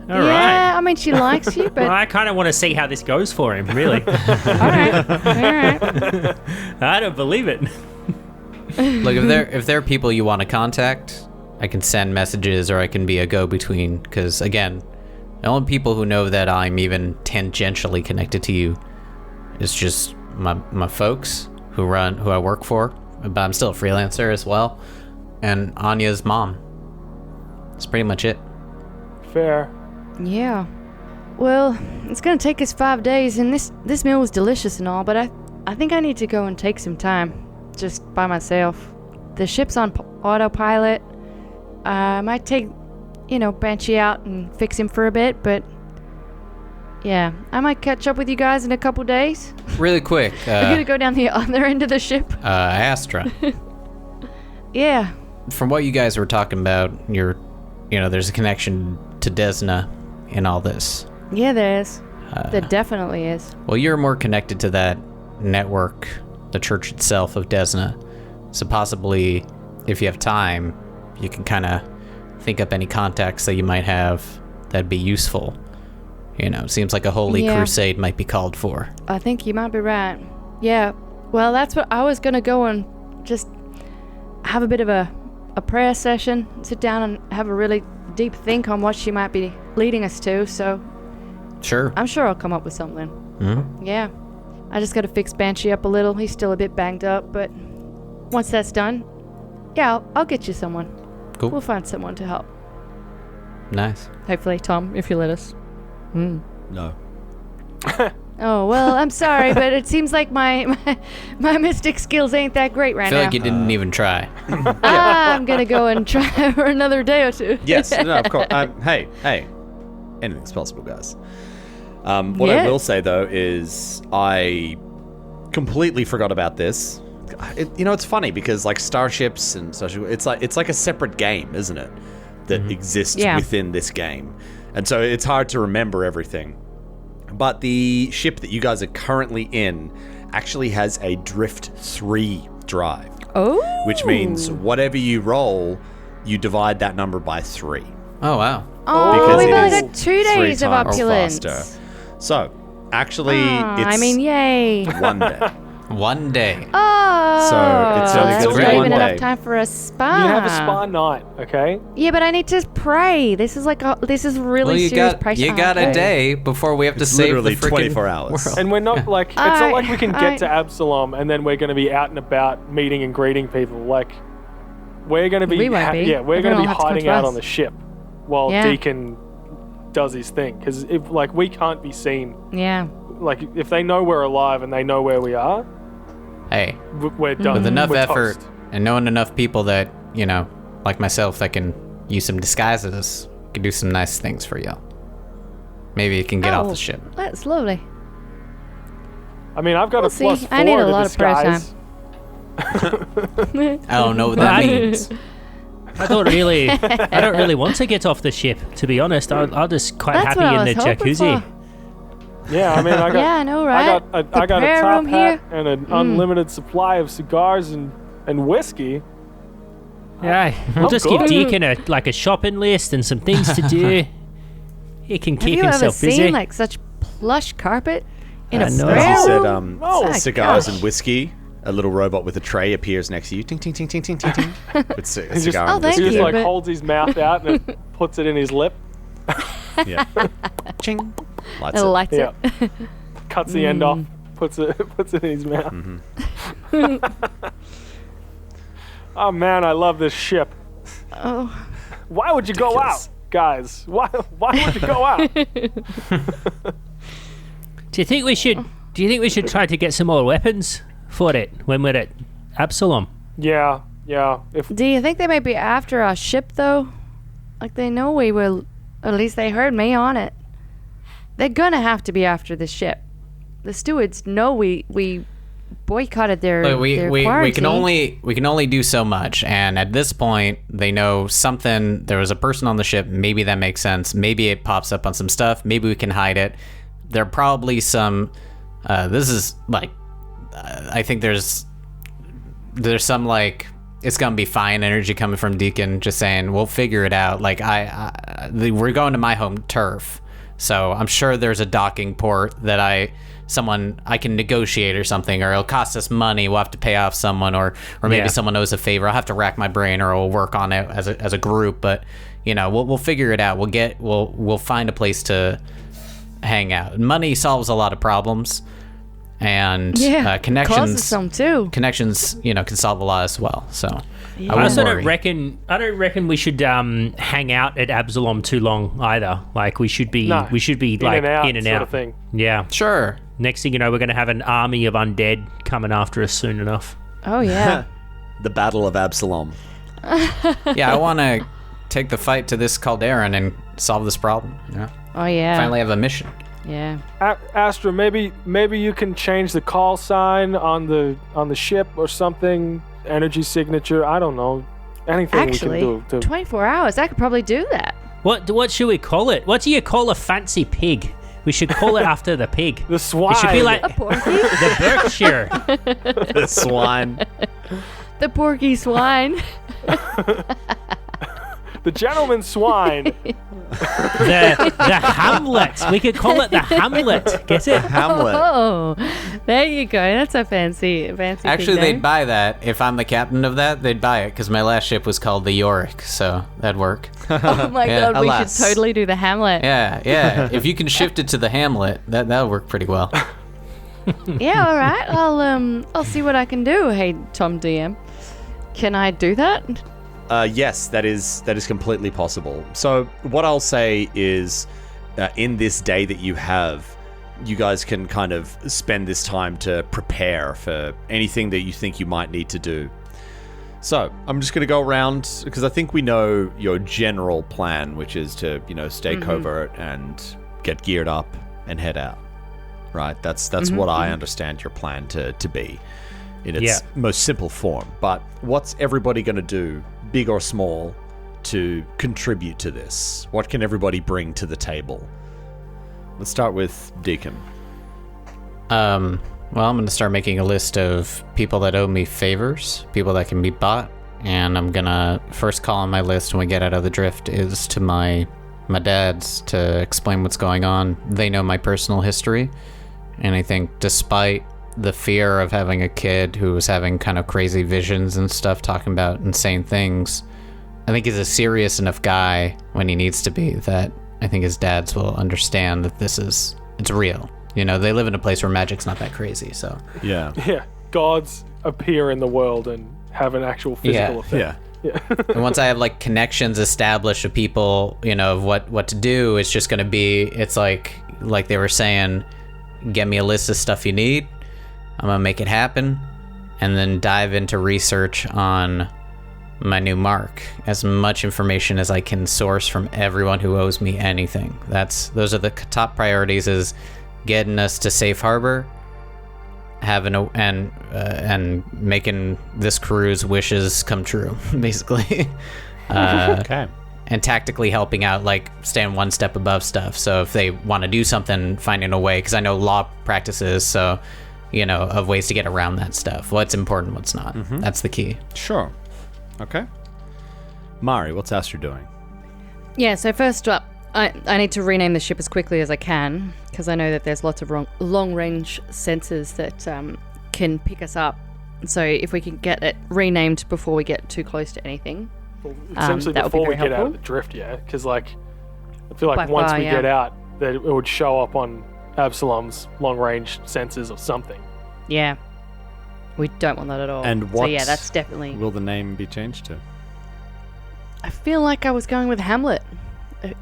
All right. Yeah, I mean, she likes you, Well, but... I kind of want to see how this goes for him, really. All right. I don't believe it. Look, if there are people you want to contact, I can send messages or I can be a go-between. Because again, the only people who know that I'm even tangentially connected to you is just my folks who I work for, but I'm still a freelancer as well, and Anya's mom. That's pretty much it. Fair. Yeah. Well, it's gonna take us 5 days, and this meal was delicious and all, but I think I need to go and take some time, just by myself. The ship's on autopilot. I might take, Banshee out and fix him for a bit, but yeah, I might catch up with you guys in a couple days. Really quick, We're gonna go down the other end of the ship. Astra. Yeah. From what you guys were talking about, there's a connection to Desna in all this. Yeah, there is. There definitely is. Well, you're more connected to that network, the church itself of Desna. So possibly, if you have time, you can kind of think up any contacts that you might have that'd be useful. It seems like a holy crusade might be called for. I think you might be right. Yeah. Well, that's what I was gonna go and just have a bit of a prayer session, sit down and have a really deep think on what she might be leading us to, so Sure. I'm sure I'll come up with something. Mm-hmm. Yeah. I just gotta fix Banshee up a little. He's still a bit banged up, but once that's done, yeah, I'll get you someone. Cool. We'll find someone to help. Nice. Hopefully, Tom, if you let us. No. Oh, well, I'm sorry, but it seems like my mystic skills ain't that great right I feel now. like you didn't even try. I'm gonna go and try for another day or two. Yes, no, of course. Hey, anything's possible, guys. What I Yeah. will say though is I completely forgot about this. It's funny because like starships and such, it's like a separate game, isn't it? That exists Yeah. within this game, and so it's hard to remember everything. But the ship that you guys are currently in actually has a Drift 3 drive, Oh. which means whatever you roll, you divide that number by 3. Oh, wow. Oh, Because we've it only is got 2 3 days of times opulence. faster. So, actually, it's yay. 1 day. 1 day. Oh. So, it's only that's gonna be not one even day. enough time for a spa. You have a spa night, okay? Yeah, but I need to pray. This is really Well, you serious got pressure. you got a day before we have to It's save literally the freaking 24 hours. world. And we're not like it's not like we can get Alright. to Absalom and then we're going to be out and about meeting and greeting people. Like we're going to be, We won't be. we're going to Everyone be will have to come hiding to out us. on the ship while Yeah. Deacon does his thing. Because if we can't be seen, Yeah. like if they know we're alive and they know where we are, Hey, we're done. with enough We're effort toast. and knowing enough people that, like myself, that can use some disguises, can do some nice things for you. Maybe you can get off Oh, the ship. That's lovely. I mean, I've got We'll a plus see. 4 I need a to lot of prayer disguise. I don't know what that I- means. I don't really want to get off the ship, to be honest. I'll just quite That's what happy I in the was hoping jacuzzi. for. Yeah, I mean, I got Yeah, I know, right? I The got a prayer top room hat here. and an unlimited supply of cigars and whiskey. Yeah, we'll I'm just good. give Deacon a shopping list and some things to do. He can Have keep you ever himself busy. seen like such plush carpet in I a know. prayer As he room? said, Oh, cigars gosh. and whiskey. a little robot with a tray appears next to you. Ting, ting, ting, ting, ting, ting, ting. With a cigar oh, under his thank He you. just ear. holds his mouth out and puts it in his lip. Yeah. Ching. Lights It it. lights Yeah. it. Cuts the end off. Puts it in his mouth. Oh man, I love this ship. Oh, Why would you go Ridiculous. out, guys? Why would you go out? Do you think we should try to get some more weapons for it when we're at Absalom? Yeah. If do you think they may be after our ship though? Like they know we will. At least they heard me on it. They're gonna have to be after the ship. The stewards know we boycotted their Look, their we quarantine. can only do so much, and at this point they know something. There was a person on the ship. Maybe that makes sense. Maybe it pops up on some stuff. Maybe we can hide it. There are probably some. This is like, I think there's some like it's gonna be fine energy coming from Deacon, just saying we'll figure it out. Like we're going to my home turf, so I'm sure there's a docking port that I can negotiate or something, or it'll cost us money. We'll have to pay off someone, or maybe Yeah. someone owes a favor. I'll have to rack my brain, or we'll work on it as a group. But we'll figure it out. We'll find a place to hang out. Money solves a lot of problems, and yeah, causes connections some too. connections can solve a lot as well. So Yeah. I I wouldn't also worry. don't reckon we should hang out at Absalom too long either. Like we should be No. like in and out, in and sort out. of thing. Yeah. Sure. Next thing you know, we're going to have an army of undead coming after us soon enough. Oh yeah. The Battle of Absalom. Yeah, I want to take the fight to this Calderon and solve this problem. Oh yeah. Finally have a mission. Yeah. Astra, maybe you can change the call sign on the ship or something. Energy signature. I don't know. Anything Actually, we can do. 24 hours. I could probably do that. What should we call it? What do you call a fancy pig? We should call it after the pig. The swine. It should be like A porky. the Berkshire. The swine. The porky swine. the gentleman swine. the Hamlet. We could call it the Hamlet. Get it? Hamlet. Oh, there you go. That's a fancy Actually, pig they'd name. buy that. If I'm the captain of that, they'd buy it because my last ship was called the Yorick, so that'd work. Oh my Yeah, god, we alas. should totally do the Hamlet. Yeah. If you can shift it to the Hamlet, that'll work pretty well. Yeah, all right. I'll see what I can do. Hey, Tom DM, can I do that? Yes, that is completely possible. So what I'll say is, in this day that you have, you guys can kind of spend this time to prepare for anything that you think you might need to do. So I'm just going to go around because I think we know your general plan, which is to stay covert and get geared up and head out. Right? That's what I understand your plan to be in its most simple form. But what's everybody going to do, big or small, to contribute to this? What can everybody bring to the table? Let's start with Deacon. Well, I'm going to start making a list of people that owe me favors, people that can be bought, and I'm going to first call on my list when we get out of the drift is to my dad's to explain what's going on. They know my personal history, and I think despite the fear of having a kid who was having kind of crazy visions and stuff, talking about insane things, I think he's a serious enough guy when he needs to be that I think his dads will understand that it's real. They live in a place where magic's not that crazy, so. Yeah. Yeah. Gods appear in the world and have an actual physical effect. Yeah. And once I have like connections established of people, of what to do, it's just gonna be, it's like they were saying, get me a list of stuff you need. I'm gonna make it happen, and then dive into research on my new mark. As much information as I can source from everyone who owes me anything. Those are the top priorities: is getting us to safe harbor, and making this crew's wishes come true, basically. Okay. And tactically helping out, like staying one step above stuff. So if they want to do something, finding a way, because I know law practices, so of ways to get around that stuff. What's important, what's not. That's the key. Sure. Okay. Mari, what's Astra doing? Yeah, so first up, I need to rename the ship as quickly as I can, because I know that there's lots of long-range sensors that can pick us up So if we can get it renamed before we get too close to anything. Essentially, that would be before we very get out of helpful. the drift, yeah? Because, like, I feel like By once far, we yeah. get out, that it would show up on Absalom's long-range sensors or something. Yeah. We don't want that at all. And So what yeah, that's definitely... will the name be changed to? I feel like I was going with Hamlet.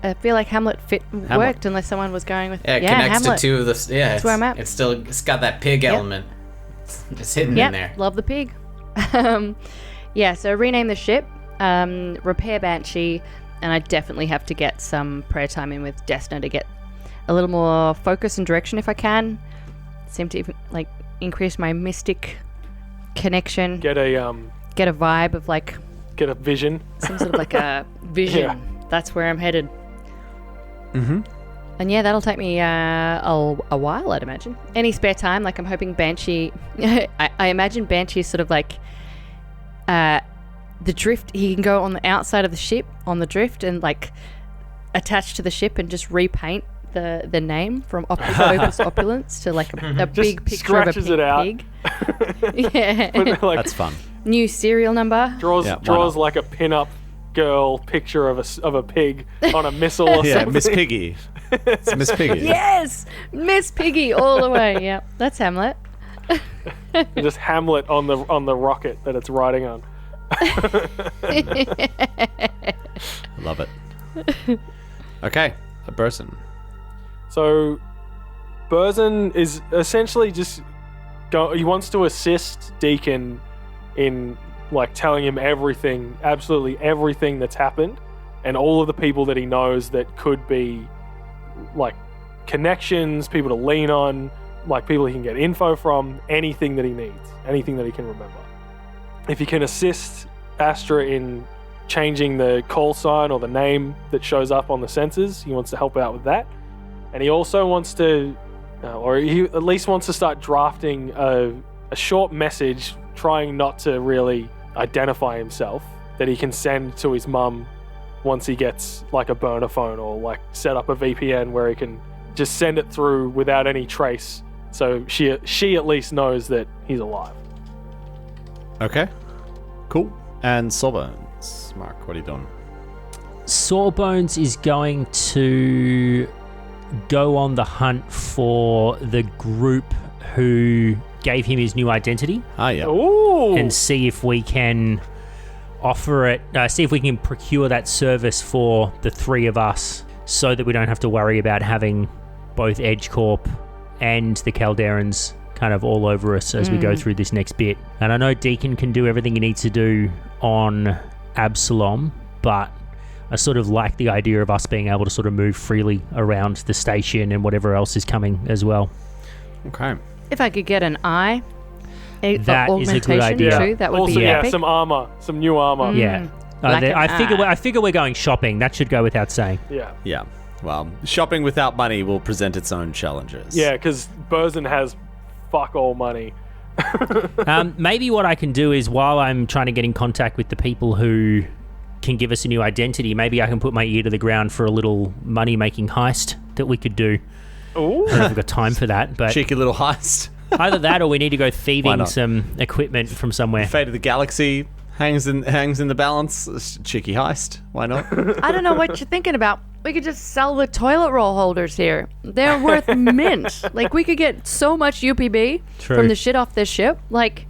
I feel like Hamlet worked unless someone was going with... Yeah, it connects Hamlet. to two of the... Yeah, That's where I'm at. It's got that pig element. It's hidden in there. Love the pig. Yeah, so rename the ship, repair Banshee, and I definitely have to get some prayer time in with Desna to get a little more focus and direction if I can. Seem to even, like, increase my mystic connection. Get a vibe of, like... Get a vision. Some sort of, like, a vision. Yeah. That's where I'm headed. Mm-hmm. And yeah, that'll take me a while, I'd imagine. Any spare time, like I'm hoping Banshee... I imagine Banshee sort of like... the drift, he can go on the outside of the ship, on the drift, and like attach to the ship and just repaint the name from Opus Opulence to like a big picture of a scratches it out. pig. Yeah. But, like, That's fun. New serial number. draws Yeah, why draws not? like a pin-up girl picture of a pig on a missile or Yeah, something. Miss Piggy. It's Miss Piggy. Yes! Miss Piggy all the way. Yeah, that's Hamlet. Just Hamlet on the rocket that it's riding on. Love it. Okay, a person. So, Burzin is essentially just he wants to assist Deacon in like telling him everything, absolutely everything that's happened, and all of the people that he knows that could be like connections, people to lean on, like people he can get info from, anything that he needs, anything that he can remember. If he can assist Astra in changing the call sign or the name that shows up on the sensors, he wants to help out with that. And he also wants to, or he at least wants to start drafting a short message trying not to really identify himself that he can send to his mum once he gets like a burner phone or like set up a VPN where he can just send it through without any trace. So she at least knows that he's alive. Okay, cool. And Sawbones, Mark, what are you doing? Sawbones is going to go on the hunt for the group who gave him his new identity Ah, yeah. Ooh! and see if we can offer it, see if we can procure that service for the three of us so that we don't have to worry about having both Edge Corp and the Calderans kind of all over us as we go through this next bit. And I know Deacon can do everything he needs to do on Absalom, but I sort of like the idea of us being able to sort of move freely around the station and whatever else is coming as well. Okay. If I could get an eye, That is a good augmentation idea. too, that would also, be yeah, epic. some armor, some new armor. Yeah. Black and I figure we're going shopping. That should go without saying. Yeah. Yeah. Well, shopping without money will present its own challenges. Yeah, because Burzin has fuck all money. Maybe what I can do is while I'm trying to get in contact with the people who can give us a new identity, maybe I can put my ear to the ground for a little money-making heist that we could do. Ooh. I don't know if we've got time for that, but Cheeky little heist. either that or we need to go Why thieving not? some equipment from somewhere. Fate of the Galaxy hangs in the balance. Cheeky heist. Why not? I don't know what you're thinking about. We could just sell the toilet roll holders here. They're worth mint. Like, we could get so much UPB True. from the shit off this ship. Like,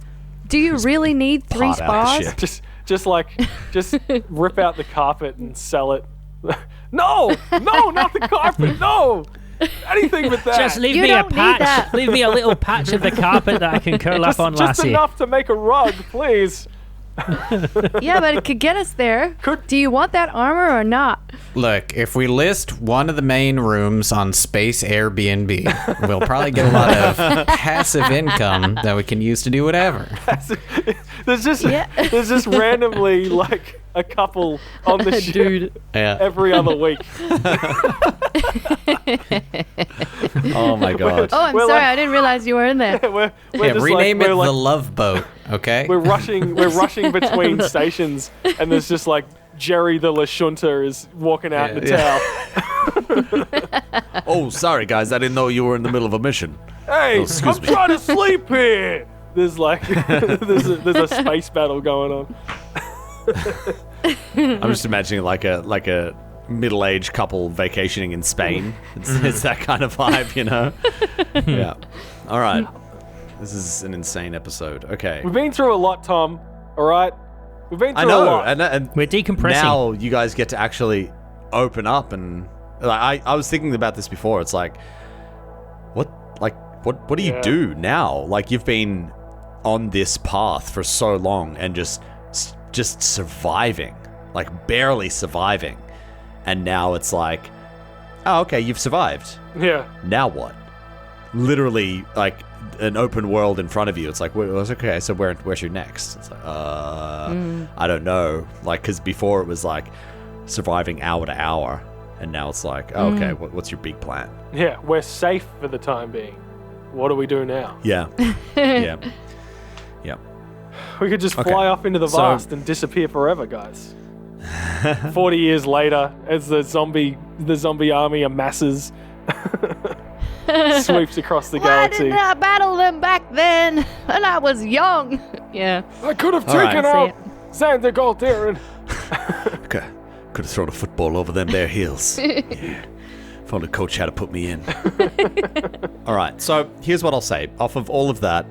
do you really need 3 pot out the spas? ship. Just rip out the carpet and sell it. No, not the carpet. No, anything but that. Just leave You me a don't need patch. that. Leave me a little patch of the carpet that I can curl up on, just Lassie. enough to make a rug, please. Yeah, but it could get us there. Do you want that armor or not? Look, if we list one of the main rooms on Space Airbnb, we'll probably get a lot of passive income that we can use to do whatever. There's just randomly like a couple on the ship Dude. Yeah. every other week. Oh my god. Oh, I'm We're sorry. like- I didn't realize you were in there. we're Yeah, just rename like, it we're the like, Love Boat, okay? we're rushing between stations, and there's just like Jerry the Lashunta is walking out in the Oh, sorry guys. I didn't know you were in the middle of a mission. Hey, excuse I'm me. trying to sleep here. There's like there's a space battle going on. I'm just imagining like a middle-aged couple vacationing in Spain. It's that kind of vibe, you know? Yeah. All right. This is an insane episode. Okay. We've been through a lot, Tom. All right? We've been through I know, a lot. and We're decompressing. now you guys get to actually open up, and like, I was thinking about this before. It's like, what do you do now? Like, you've been on this path for so long and just surviving, like barely surviving, and now it's like, oh, okay, you've survived. Yeah. Now what? Literally, like an open world in front of you. It's like, well, okay, so where's your next? It's like, I don't know. Like, because before it was like surviving hour to hour, and now it's like, oh, okay, what's your big plan? Yeah, we're safe for the time being. What do we do now? Yeah, yeah. We could just fly off into the vast and disappear forever, guys. 40 years later, as the zombie army amasses, sweeps across the Why galaxy. didn't I battle them back then when I was young? Yeah. I could have All right. taken out Xander Galderin. Okay, could have thrown a football over them bare heels. Yeah. If only coach had to put me in. All right, so here's what I'll say. Off of all of that,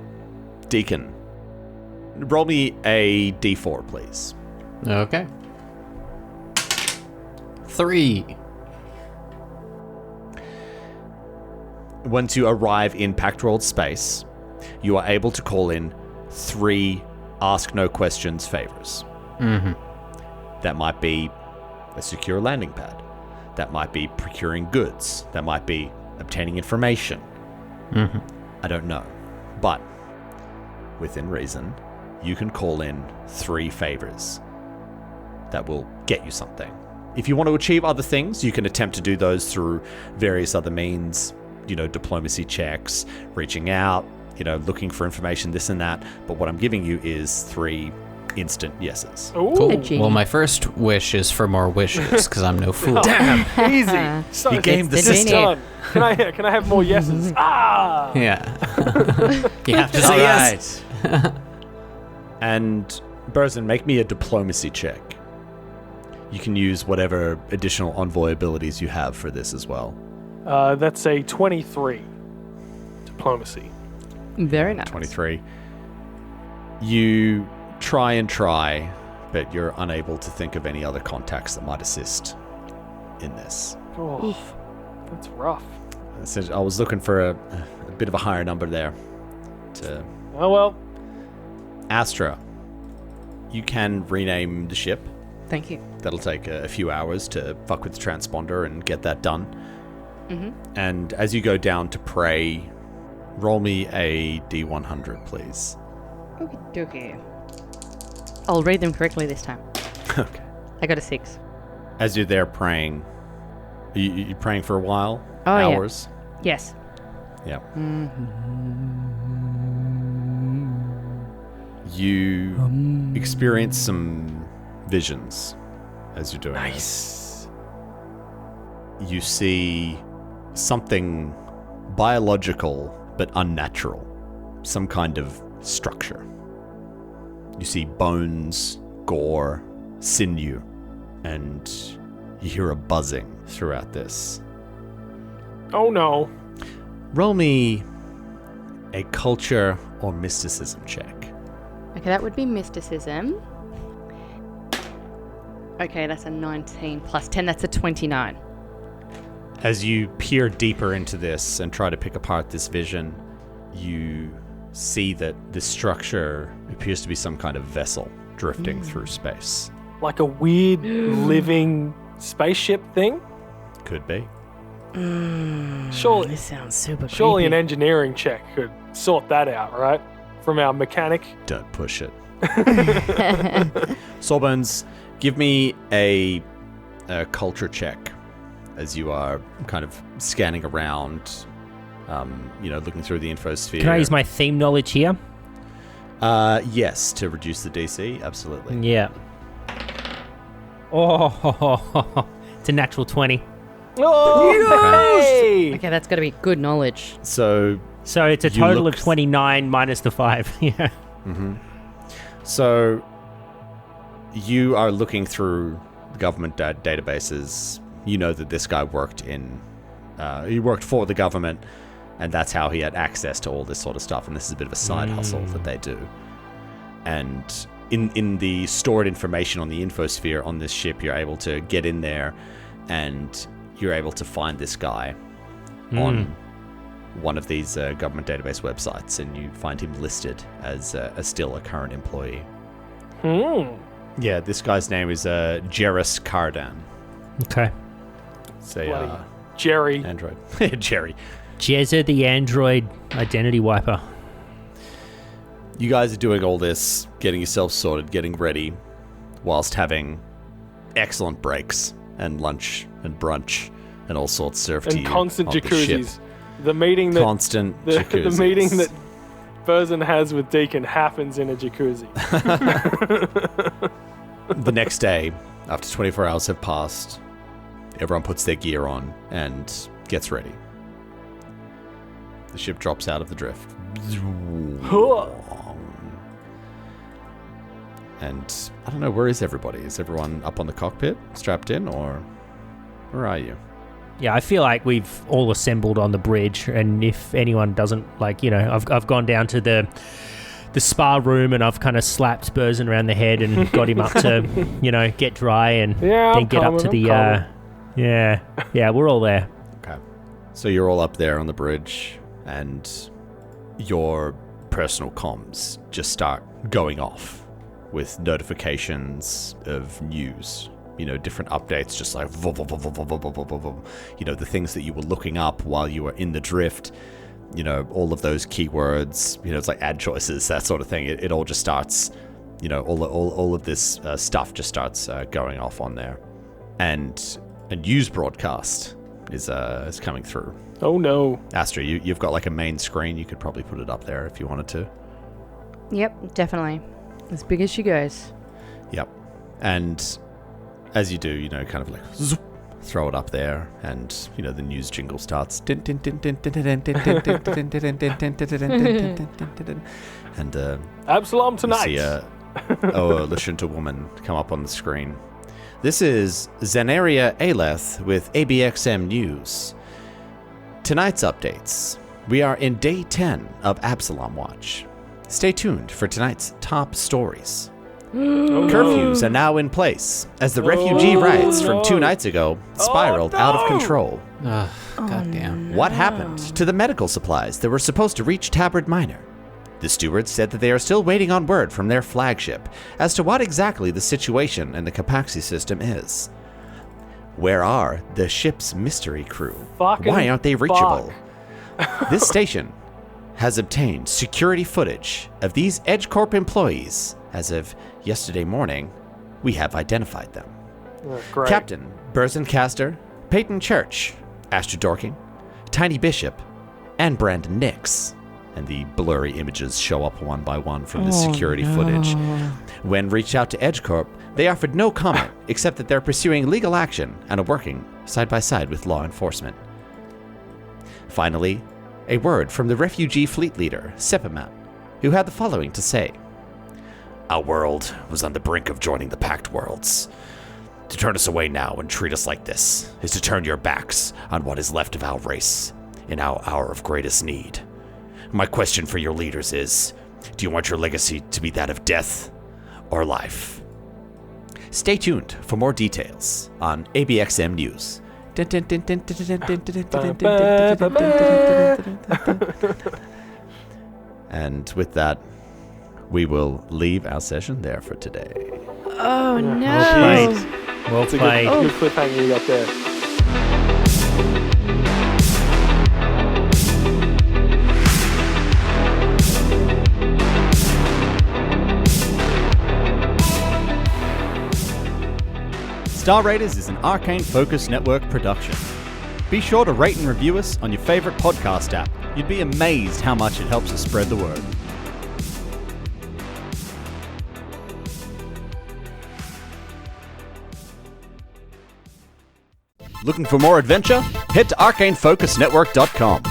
Deacon, roll me a d4, please. Okay. 3. Once you arrive in Pact World space, you are able to call in 3 ask no questions favors. Mm-hmm. That might be a secure landing pad. That might be procuring goods. That might be obtaining information. Mm-hmm. I don't know. But within reason, you can call in 3 favors that will get you something. If you want to achieve other things, you can attempt to do those through various other means, diplomacy checks, reaching out, looking for information, this and that. But what I'm giving you is 3 instant yeses. Ooh. Cool. Edgy. Well, my first wish is for more wishes, because I'm no fool. Damn! Easy. So He gamed the It's system. done. Can I have more yeses? Yeah. You have to say yes. Alright. And Burzin, make me a diplomacy check. You can use whatever additional envoy abilities you have for this as well. That's a 23. Diplomacy. Very nice. 23. You try, but you're unable to think of any other contacts that might assist in this. Oh, that's rough. I was looking for a bit of a higher number there. Oh well. Astra, you can rename the ship. Thank you. That'll take a few hours to fuck with the transponder and get that done. Mm-hmm. And as you go down to pray, roll me a D100, please. Okay. I'll read them correctly this time. Okay. I got a 6. As you're there praying, you praying for a while? Oh, yeah. Hours? Yes. Yeah. You experience some visions as you're doing this. You see something biological but unnatural. Some kind of structure. You see bones, gore, sinew, and you hear a buzzing throughout this. Oh no. Roll me a culture or mysticism check. Okay, that would be mysticism. Okay, that's a 19 plus 10. That's a 29. As you peer deeper into this and try to pick apart this vision, you see that this structure appears to be some kind of vessel drifting through space. Like a weird living spaceship thing? Could be. Surely, This sounds super surely an creepy. engineering check could sort that out, right? From our mechanic. Don't push it. Sawbones, give me a culture check as you are kind of scanning around, looking through the infosphere. Can I use my theme knowledge here? Yes, to reduce the DC, absolutely. Yeah. Oh, it's a natural 20. Oh, hey! Okay, that's got to be good knowledge. So So it's a total of 29 minus the 5. Yeah. So you are looking through the government databases. You know that this guy worked he worked for the government, and that's how he had access to all this sort of stuff. And this is a bit of a side hustle that they do. And in the stored information on the infosphere on this ship, you're able to get in there, and you're able to find this guy on one of these government database websites, and you find him listed as still a current employee. Yeah, this guy's name is Jerris Cardan. Okay. Say Jerry. Android. Jerry. Jezza the android identity wiper. You guys are doing all this, getting yourself sorted, getting ready, whilst having excellent breaks and lunch and brunch and all sorts served to you. And constant on the jacuzzis. ship. The meeting that Constant the jacuzzis. meeting that Burzin has with Deacon happens in a jacuzzi. The next day, after 24 hours have passed, everyone puts their gear on and gets ready. The ship drops out of the drift. And I don't know, where is everybody? Is everyone up on the cockpit, strapped in, or where are you? Yeah, I feel like we've all assembled on the bridge, and if anyone doesn't, I've gone down to the spa room and I've kind of slapped Burzin around the head and got him up to, get dry and then get up to the, yeah, we're all there. Okay. So you're all up there on the bridge, and your personal comms just start going off with notifications of news. Different updates, just like the things that you were looking up while you were in the drift, all of those keywords, it's like ad choices, that sort of thing. It all just starts, all of this stuff just starts going off on there. And a news broadcast is coming through. Oh no. Astra, you've got like a main screen. You could probably put it up there if you wanted to. Yep, definitely. As big as she goes. Yep. And as you do, kind of like zoop, throw it up there, and the news jingle starts. And Absalom you tonight. see a Lashunta woman come up on the screen. This is Zenaria Aleth with ABXM News. Tonight's updates. We are in day 10 of Absalom Watch. Stay tuned for tonight's top stories. Curfews are now in place as the refugee riots from 2 nights ago spiraled out of control. Goddamn. What happened to the medical supplies that were supposed to reach Tabard Minor? The stewards said that they are still waiting on word from their flagship as to what exactly the situation in the Capaxi system is. Where are the ship's mystery crew? Why aren't they reachable? This station has obtained security footage of these EdgeCorp employees. As of yesterday morning, we have identified them. Great. Captain Burzin Caster, Peyton Church, Astra Dorking, Tiny Bishop, and Brandon Nix. And the blurry images show up one by one from the security footage. When reached out to EdgeCorp, they offered no comment except that they're pursuing legal action and are working side by side with law enforcement. Finally, a word from the refugee fleet leader, Sepamat, who had the following to say. Our world was on the brink of joining the Pact Worlds. To turn us away now and treat us like this is to turn your backs on what is left of our race in our hour of greatest need. My question for your leaders is, do you want your legacy to be that of death or life? Stay tuned for more details on ABXM News. And with that, we will leave our session there for today. Oh no. Well played. Good cliffhanger you got there. Star Raiders is an Arcane Focus Network production. Be sure to rate and review us on your favorite podcast app. You'd be amazed how much it helps us spread the word. Looking for more adventure? Head to arcanefocusnetwork.com.